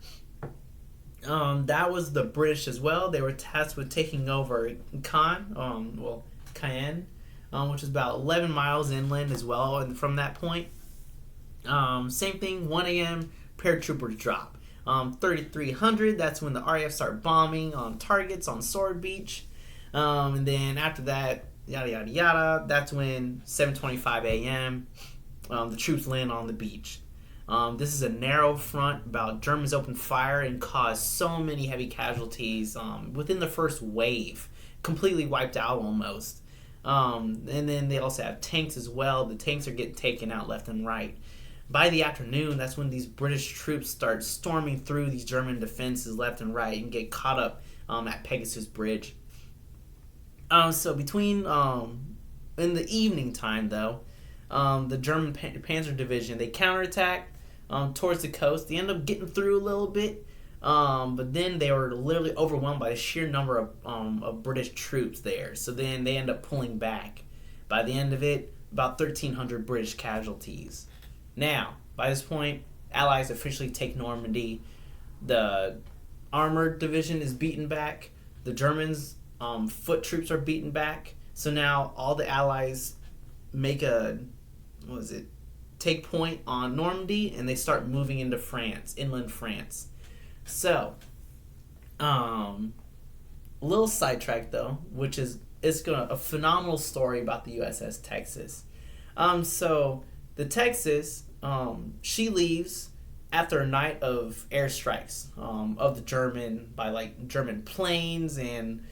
that was the British as well. They were tasked with taking over Cayenne, which is about 11 miles inland as well. And from that point, same thing, 1 a.m., paratroopers drop. 3,300, that's when the RAF start bombing on targets on Sword Beach. And then after that, yada, yada, yada, that's when 7:25 a.m., the troops land on the beach. This is a narrow front. Germans opened fire and caused so many heavy casualties within the first wave. Completely wiped out almost. And then they also have tanks as well. The tanks are getting taken out left and right. By the afternoon, that's when these British troops start storming through these German defenses left and right and get caught up at Pegasus Bridge. So between in the evening time though, the German Panzer Division, they counterattack towards the coast. They end up getting through a little bit, but then they were literally overwhelmed by the sheer number of British troops there. So then they end up pulling back. By the end of it, about 1,300 British casualties. Now, by this point, Allies officially take Normandy. The armored division is beaten back. The Germans' foot troops are beaten back. So now all the Allies make take point on Normandy, and they start moving into France, inland France. So, little sidetrack though, which is a phenomenal story about the USS Texas. So the Texas, she leaves after a night of airstrikes of the German planes and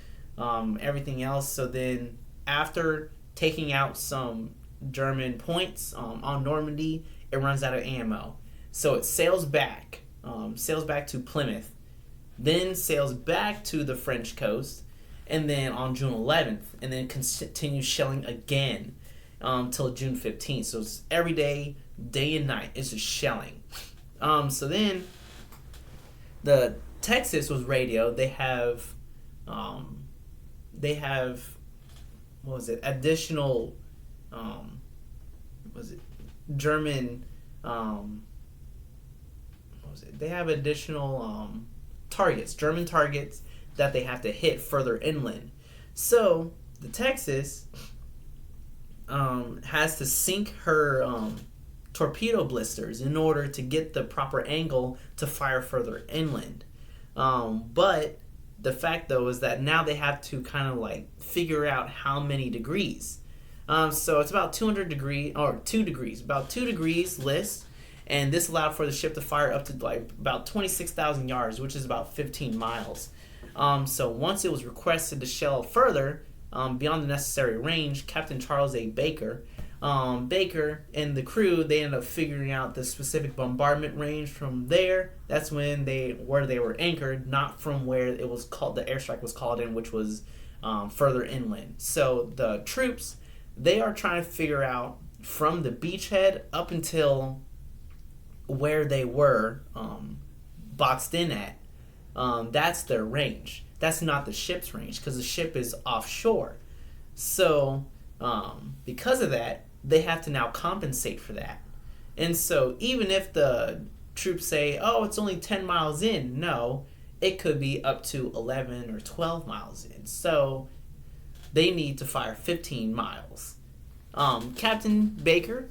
everything else. So then after taking out some German points on Normandy, it runs out of ammo. So it sails back to Plymouth, then sails back to the French coast, and then on June 11th, and then continues shelling again till June 15th. So it's every day and night, it's just shelling. So then the Texas was radioed. They have additional German they have additional German targets that they have to hit further inland. So the Texas has to sink her torpedo blisters in order to get the proper angle to fire further inland. But the fact though is that now they have to kind of figure out how many degrees. So it's about 2 degrees, about 2 degrees list, and this allowed for the ship to fire up to about 26,000 yards, which is about 15 miles. So once it was requested to shell further beyond the necessary range, Captain Charles A. Baker and the crew, they ended up figuring out the specific bombardment range from there. That's where they were anchored, not from where the airstrike was called in, which was further inland. So the troops, they are trying to figure out from the beachhead up until where they were boxed in at. That's their range. That's not the ship's range, because the ship is offshore. So because of that, they have to now compensate for that. And so even if the troops say, oh, it's only 10 miles in, no, it could be up to 11 or 12 miles in. So they need to fire 15 miles. Captain Baker,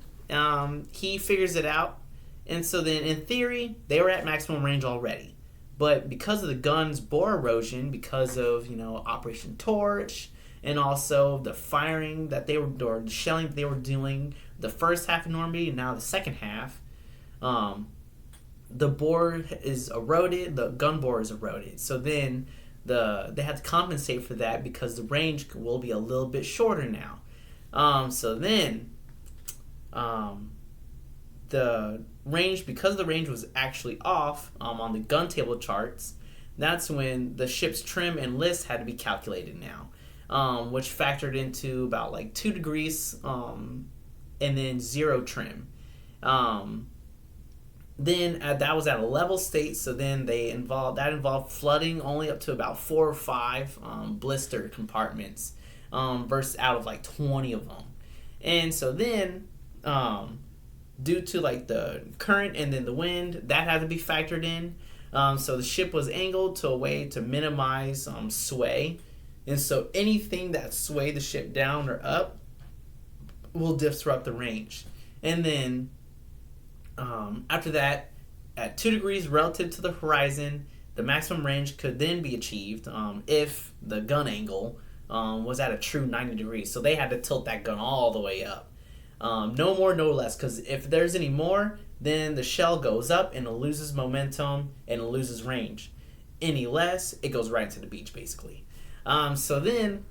he figures it out. And so then in theory, they were at maximum range already. But because of the gun's bore erosion, because of, Operation Torch, and also the firing that they were, or the shelling that they were doing the first half of Normandy and now the second half, the bore is eroded, the gun bore is eroded. So then they had to compensate for that because the range will be a little bit shorter now. So then the range, because the range was actually off on the gun table charts, that's when the ship's trim and list had to be calculated now, which factored into about like 2 degrees and then 0 trim. Then that was at a level state, so then that involved flooding only up to about 4 or 5 blister compartments versus out of like 20 of them. And so then due to like the current and then the wind, that had to be factored in. So the ship was angled to a way to minimize sway, and so anything that swayed the ship down or up will disrupt the range. And then after that, at 2 degrees relative to the horizon, the maximum range could then be achieved if the gun angle was at a true 90 degrees. So they had to tilt that gun all the way up. No more, no less, because if there's any more, then the shell goes up and it loses momentum and it loses range. Any less, it goes right into the beach, basically. So then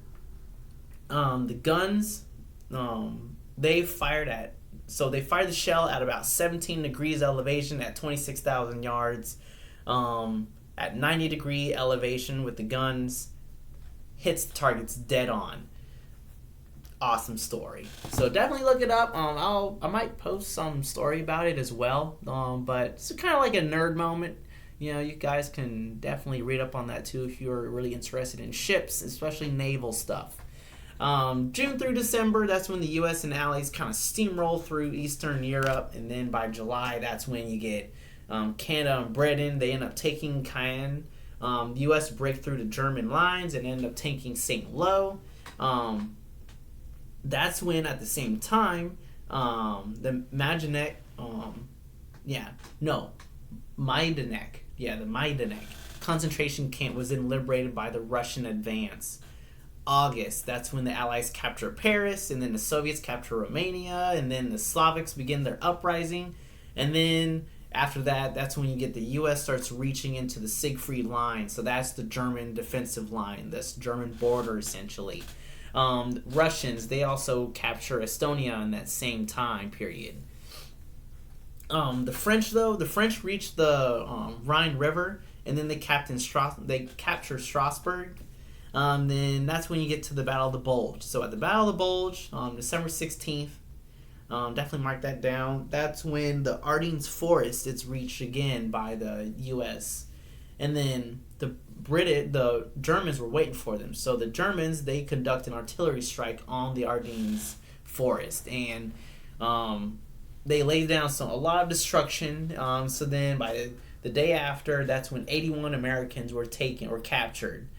the guns, they fired the shell at about 17 degrees elevation at 26,000 yards. At 90 degree elevation with the guns, hits the targets dead on. Awesome story. So definitely look it up. I might post some story about it as well. But it's kind of like a nerd moment. You know, you guys can definitely read up on that too if you're really interested in ships, especially naval stuff. June through December, that's when the U.S. and Allies kind of steamroll through Eastern Europe, and then by July, that's when you get Canada and Britain. They end up taking Caen. The U.S. break through the German lines and end up taking St. Lo. That's when, at the same time, the Majdanek, the Majdanek concentration camp was then liberated by the Russian advance. August, that's when the Allies capture Paris, and then the Soviets capture Romania, and then the Slavics begin their uprising, and then after that, that's when you get the U.S. starts reaching into the Siegfried Line, so that's the German defensive line, this German border, essentially. Russians, they also capture Estonia in that same time period. The French reach the Rhine River, and then they capture Strasbourg. Then that's when you get to the Battle of the Bulge. So at the Battle of the Bulge, December 16th, definitely mark that down. That's when the Ardennes Forest is reached again by the U.S. And then the Germans were waiting for them. So the Germans, they conduct an artillery strike on the Ardennes Forest, and they laid down a lot of destruction. So then by the day after, that's when 81 Americans were captured.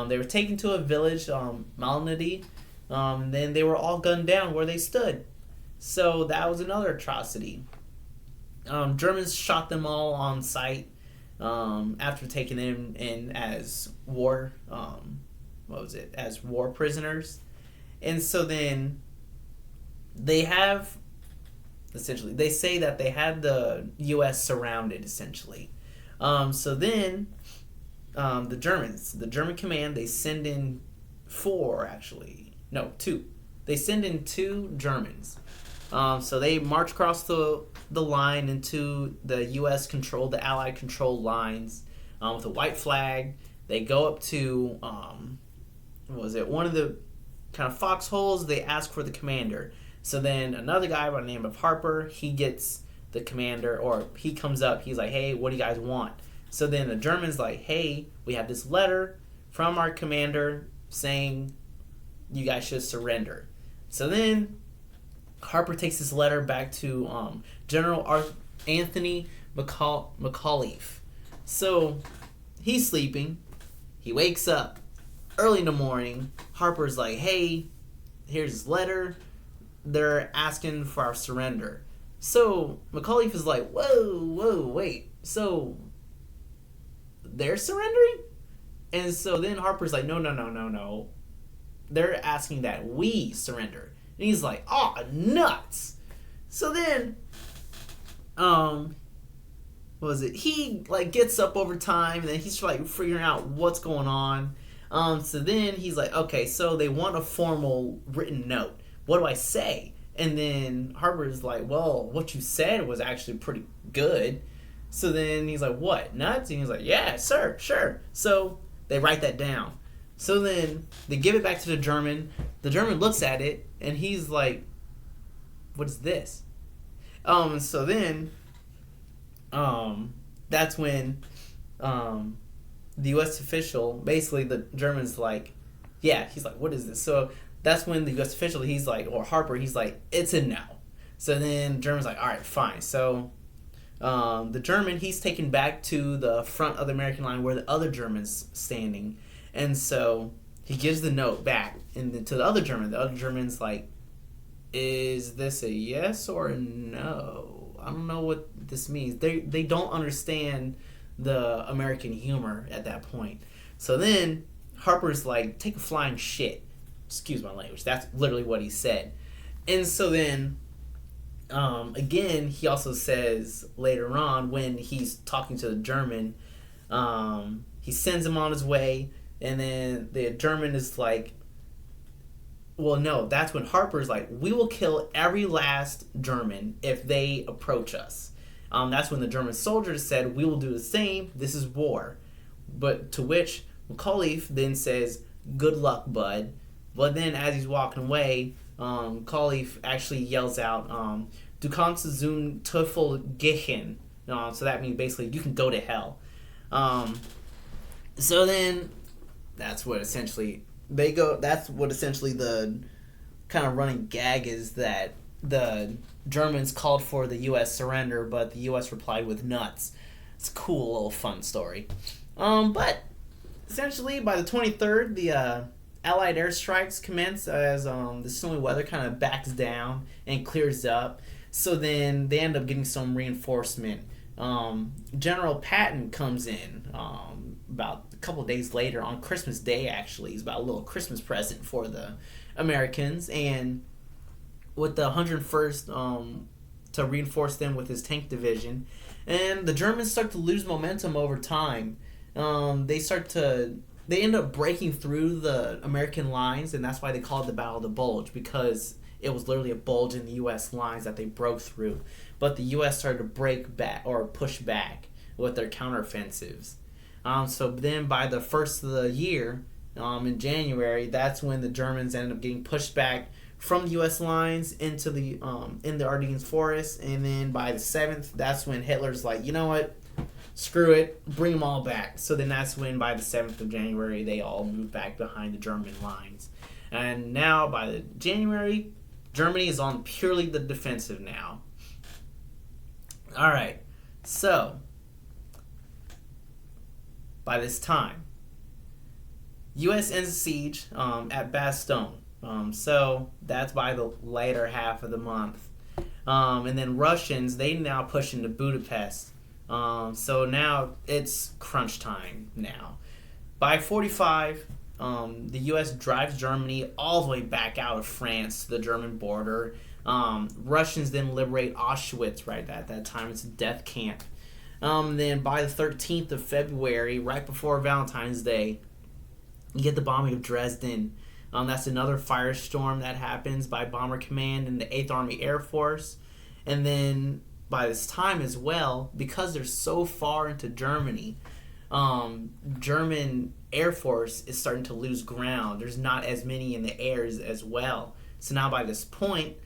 They were taken to a village, Normandy. Then they were all gunned down where they stood. So that was another atrocity. Germans shot them all on sight after taking them in as war prisoners. And so then they say that they had the U.S. surrounded, essentially. So then the German command, they send in 2. They send in 2 Germans. So they march across the line into the U.S. controlled, the Allied controlled lines with a white flag. They go up to, one of the kind of foxholes. They ask for the commander. So then another guy by the name of Harper, he gets the commander, or he comes up. He's like, hey, what do you guys want? So then the German's like, hey, we have this letter from our commander saying you guys should surrender. So then Harper takes this letter back to General Anthony McAuliffe. So he's sleeping. He wakes up early in the morning. Harper's like, hey, here's this letter. They're asking for our surrender. So McAuliffe is like, whoa, wait. So they're surrendering? And so then Harper's like, no. They're asking that we surrender. And he's like, oh, nuts. So then, he gets up over time, and then he's figuring out what's going on. So then he's like, okay, so they want a formal written note. What do I say? And then Harper's like, well, what you said was actually pretty good. So then he's like, what, nuts? And he's like, yeah, sir, sure. So they write that down. So then they give it back to the German. The German looks at it, and he's like, what is this? So then that's when the U.S. official, basically the German's like, yeah, he's like, what is this? So that's when the U.S. official, he's like, or Harper, he's like, it's a no. So then the German's like, all right, fine. So the German, he's taken back to the front of the American line where the other German's standing. And so he gives the note back and to the other German. The other German's like, is this a yes or a no? I don't know what this means. They don't understand the American humor at that point. So then Harper's like, take a flying shit. Excuse my language. That's literally what he said. And so then, again, he also says later on when he's talking to the German, he sends him on his way. And then the German is like, well, no, that's when Harper's like, we will kill every last German if they approach us. That's when the German soldiers said, we will do the same. This is war. But to which McAuliffe then says, good luck, bud. But then as he's walking away, McAuliffe actually yells out, du kannst zum Teufel gehen. So that means basically you can go to hell. So then that's what essentially the kind of running gag is, that the Germans called for the U.S. surrender, but the U.S. replied with nuts. It's a cool little fun story. But essentially by the 23rd, the Allied airstrikes commence as the snowy weather kind of backs down and clears up. So then they end up getting some reinforcement. General Patton comes in about a couple of days later on Christmas Day, actually. It's about a little Christmas present for the Americans. And with the 101st to reinforce them with his tank division. And the Germans start to lose momentum over time. They end up breaking through the American lines, and that's why they call it the Battle of the Bulge, because it was literally a bulge in the U.S. lines that they broke through. But the U.S. started to break back or push back with their counteroffensives. So then by the first of the year, in January, that's when the Germans ended up getting pushed back from the U.S. lines into the in the Ardennes Forest. And then by the 7th, that's when Hitler's like, you know what? Screw it, bring them all back. So then that's when by the 7th of January, they all moved back behind the German lines. And now by the January, Germany is on purely the defensive now. All right, so by this time, U.S. ends the siege at Bastogne. So that's by the later half of the month. And then Russians, they now push into Budapest. So now it's crunch time now. By 45, the U.S. drives Germany all the way back out of France to the German border. Russians then liberate Auschwitz right at that time. It's a death camp. Then by the 13th of February, right before Valentine's Day, you get the bombing of Dresden. That's another firestorm that happens by Bomber Command and the 8th Army Air Force. And then by this time as well, because they're so far into Germany, German Air Force is starting to lose ground. There's not as many in the airs as well. So now by this point,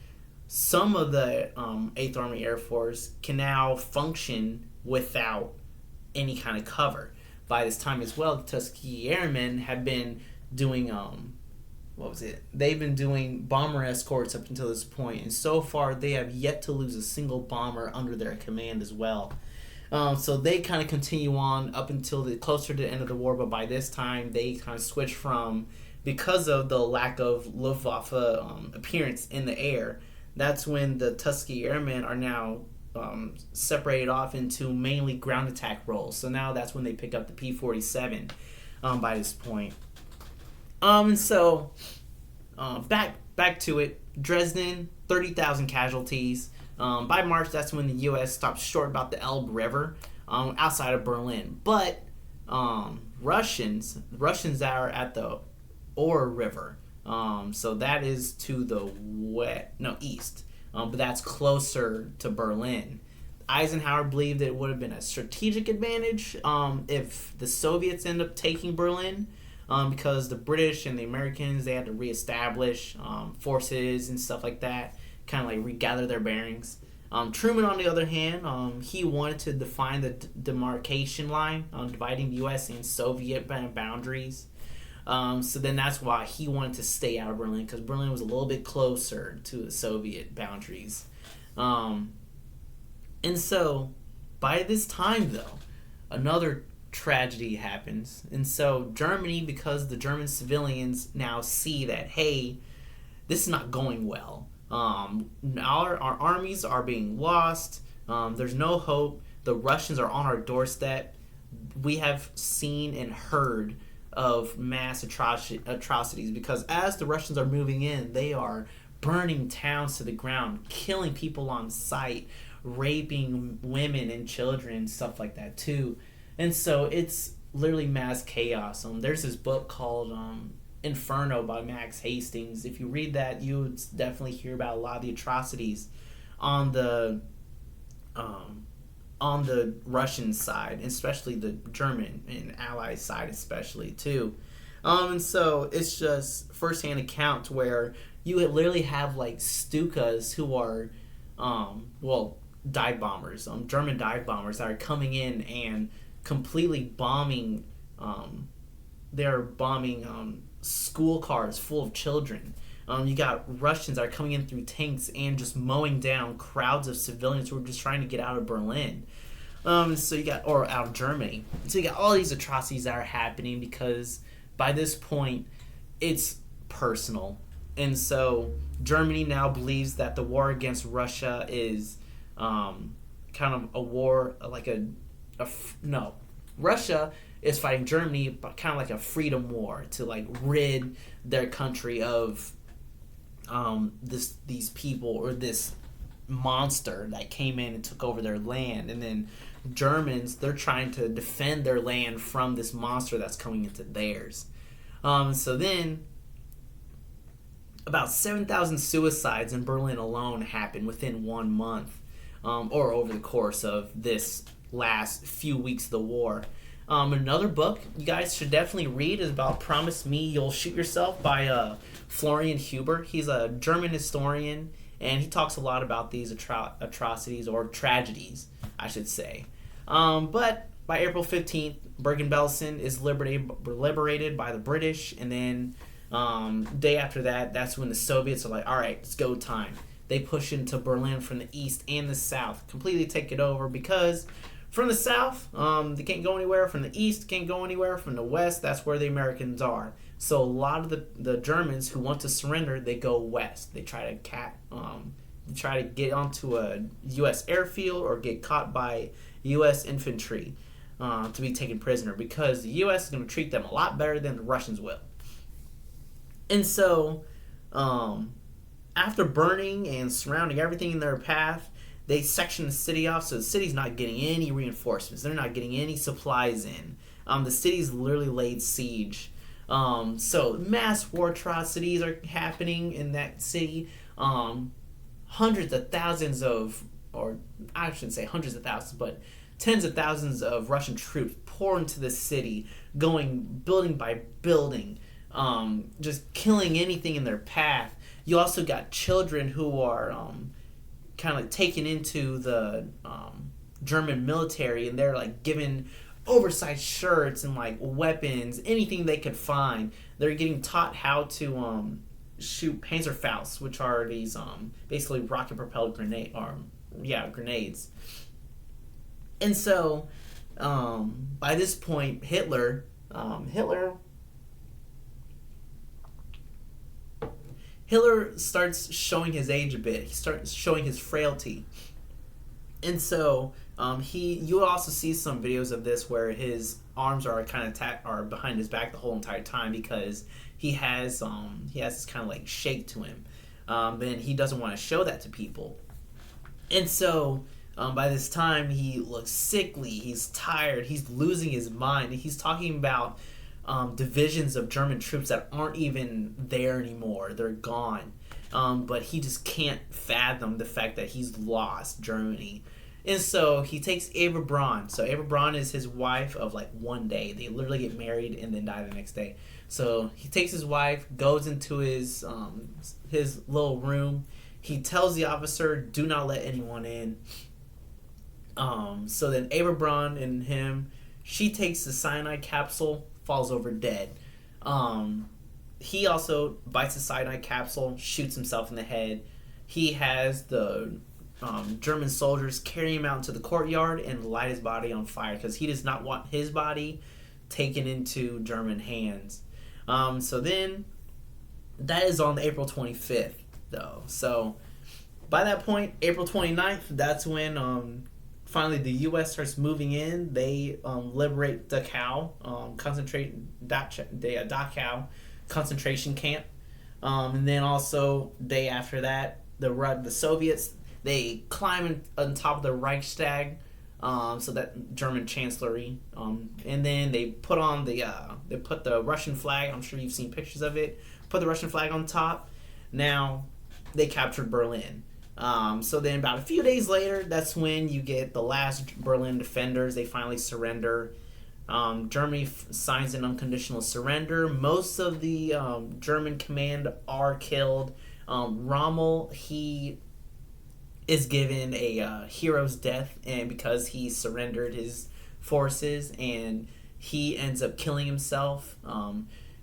some of the 8th Army Air Force can now function without any kind of cover. By this time as well, the Tuskegee Airmen have been doing they've been doing bomber escorts up until this point, and so far they have yet to lose a single bomber under their command as well. So they kind of continue on up until closer to the end of the war, but by this time they kind of switch from, because of the lack of Luftwaffe appearance in the air, that's when the Tuskegee Airmen are now separated off into mainly ground attack roles. So now that's when they pick up the P-47 by this point. And so back to it. Dresden, 30,000 casualties. By March, that's when the U.S. stopped short about the Elbe River outside of Berlin. But Russians are at the Or River. So that is to the east. But that's closer to Berlin. Eisenhower believed it would have been a strategic advantage if the Soviets end up taking Berlin, because the British and the Americans, they had to reestablish forces and stuff like that, kind of like regather their bearings. Truman, on the other hand, he wanted to define the demarcation line dividing the U.S. and Soviet boundaries. So then that's why he wanted to stay out of Berlin, because Berlin was a little bit closer to the Soviet boundaries. And so by this time, though, another tragedy happens. And so Germany, because the German civilians now see that, hey, this is not going well. Our armies are being lost. There's no hope. The Russians are on our doorstep. We have seen and heard of mass atrocities, because as the Russians are moving in, they are burning towns to the ground, killing people on sight, raping women and children, stuff like that too. And so it's literally mass chaos. There's this book called Inferno by Max Hastings. If you read that, you would definitely hear about a lot of the atrocities on the Russian side, especially the German and Allied side especially too. And so it's just firsthand accounts where you would literally have like Stukas who are dive bombers, German dive bombers that are coming in and completely bombing. They're bombing school cars full of children. You got Russians that are coming in through tanks and just mowing down crowds of civilians who are just trying to get out of Berlin. So you got, or out of Germany. So you got all these atrocities that are happening, because by this point, it's personal. And so Germany now believes that the war against Russia is kind of a war, like Russia is fighting Germany, but kind of like a freedom war to like rid their country of these people or this monster that came in and took over their land. And then Germans, they're trying to defend their land from this monster that's coming into theirs. So then about 7,000 suicides in Berlin alone happened within 1 month, or over the course of this last few weeks of the war. Another book you guys should definitely read is about Promise Me You'll Shoot Yourself by Florian Huber. He's a German historian, and he talks a lot about these atrocities, or tragedies, I should say. But by April 15th, Bergen-Belsen is liberated by the British, and then day after that, that's when the Soviets are like, all right, it's go time. They push into Berlin from the east and the south, completely take it over, because from the south, they can't go anywhere. From the east, can't go anywhere. From the west, that's where the Americans are. So a lot of the Germans who want to surrender, they go west. They try to get onto a U.S. airfield or get caught by U.S. infantry to be taken prisoner, because the U.S. is going to treat them a lot better than the Russians will. And so, after burning and surrounding everything in their path, they section the city off, so the city's not getting any reinforcements. They're not getting any supplies in. The city's literally laid siege. So mass war atrocities are happening in that city. Hundreds of thousands of, or I shouldn't say hundreds of thousands, but tens of thousands of Russian troops pour into the city, going building by building, just killing anything in their path. You also got children who are kind of taken into the German military, and they're like given oversized shirts and like weapons, anything they could find. They're getting taught how to shoot Panzerfaust, which are these basically rocket propelled grenades. And so by this point, Hitler starts showing his age a bit. He starts showing his frailty. And so you will also see some videos of this where his arms are kind of are behind his back the whole entire time, because he has this kind of like shake to him. And he doesn't want to show that to people. And so by this time, he looks sickly, he's tired, he's losing his mind. He's talking about divisions of German troops that aren't even there anymore. They're gone. But he just can't fathom the fact that he's lost Germany. And so he takes Eva Braun. So Eva Braun is his wife of like one day. They literally get married and then die the next day. So he takes his wife, goes into his little room. He tells the officer, do not let anyone in. So then Eva Braun and him, she takes the cyanide capsule, falls over dead. He also bites the cyanide capsule, shoots himself in the head. He has the German soldiers carry him out into the courtyard and light his body on fire because he does not want his body taken into German hands. So then, that is on April 25th, though. So, by that point, April 29th, that's when finally the U.S. starts moving in. They liberate Dachau, Dachau concentration camp. And then also, day after that, the Soviets, they climb on top of the Reichstag, so that German chancellery, and then they put on they put the Russian flag. I'm sure you've seen pictures of it. Put the Russian flag on top. Now they captured Berlin. So then about a few days later, that's when you get the last Berlin defenders. They finally surrender. Germany signs an unconditional surrender. Most of the German command are killed. Rommel, he is given a hero's death, and because he surrendered his forces, and he ends up killing himself.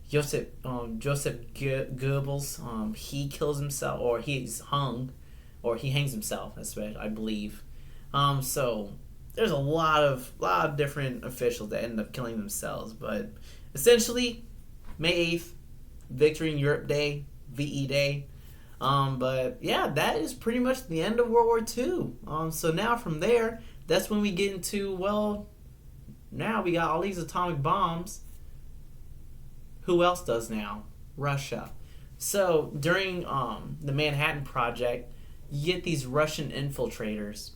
Joseph Goebbels, he kills himself, or he's hung, or he hangs himself, I believe. So there's a lot of different officials that end up killing themselves, but essentially, May 8th, Victory in Europe Day, VE Day. But yeah, that is pretty much the end of World War II. So now from there, that's when we get into, well, now we got all these atomic bombs. Who else does now? Russia. So during the Manhattan Project, you get these Russian infiltrators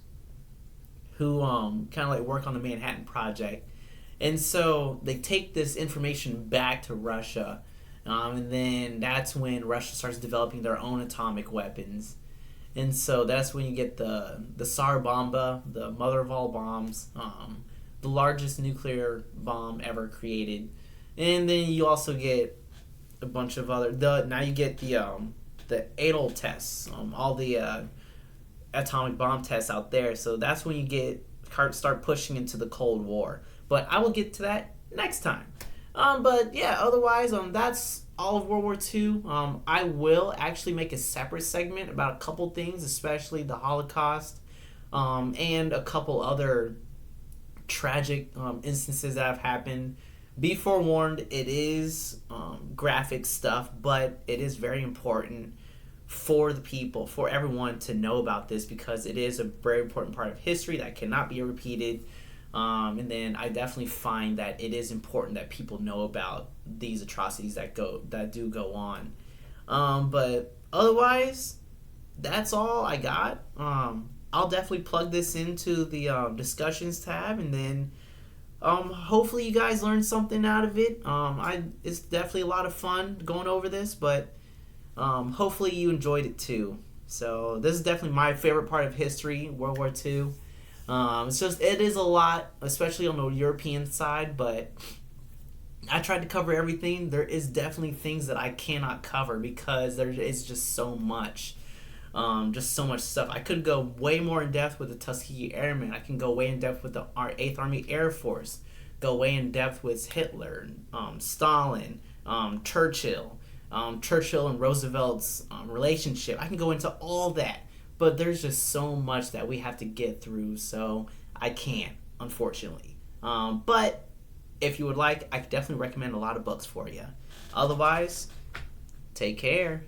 who kind of like work on the Manhattan Project. And so they take this information back to Russia. And then that's when Russia starts developing their own atomic weapons. And so that's when you get the Tsar Bomba, the mother of all bombs, the largest nuclear bomb ever created. And then you also get a bunch of other... now you get the ATOL tests, all the atomic bomb tests out there. So that's when you start pushing into the Cold War. But I will get to that next time. But yeah, otherwise, that's all of World War II. I will actually make a separate segment about a couple things, especially the Holocaust, and a couple other tragic instances that have happened. Be forewarned, it is graphic stuff, but it is very important for the people, for everyone to know about this, because it is a very important part of history that cannot be repeated. And then I definitely find that it is important that people know about these atrocities that do go on. But otherwise, that's all I got. I'll definitely plug this into the discussions tab, and then hopefully you guys learned something out of it. It's definitely a lot of fun going over this, but hopefully you enjoyed it too. So this is definitely my favorite part of history, World War II. It is a lot, especially on the European side, but I tried to cover everything. There is definitely things that I cannot cover because there is just so much stuff. I could go way more in depth with the Tuskegee Airmen. I can go way in depth with the 8th Army Air Force, go way in depth with Hitler, Stalin, Churchill and Roosevelt's relationship. I can go into all that. But there's just so much that we have to get through, so I can't, unfortunately. But if you would like, I could definitely recommend a lot of books for you. Otherwise, take care.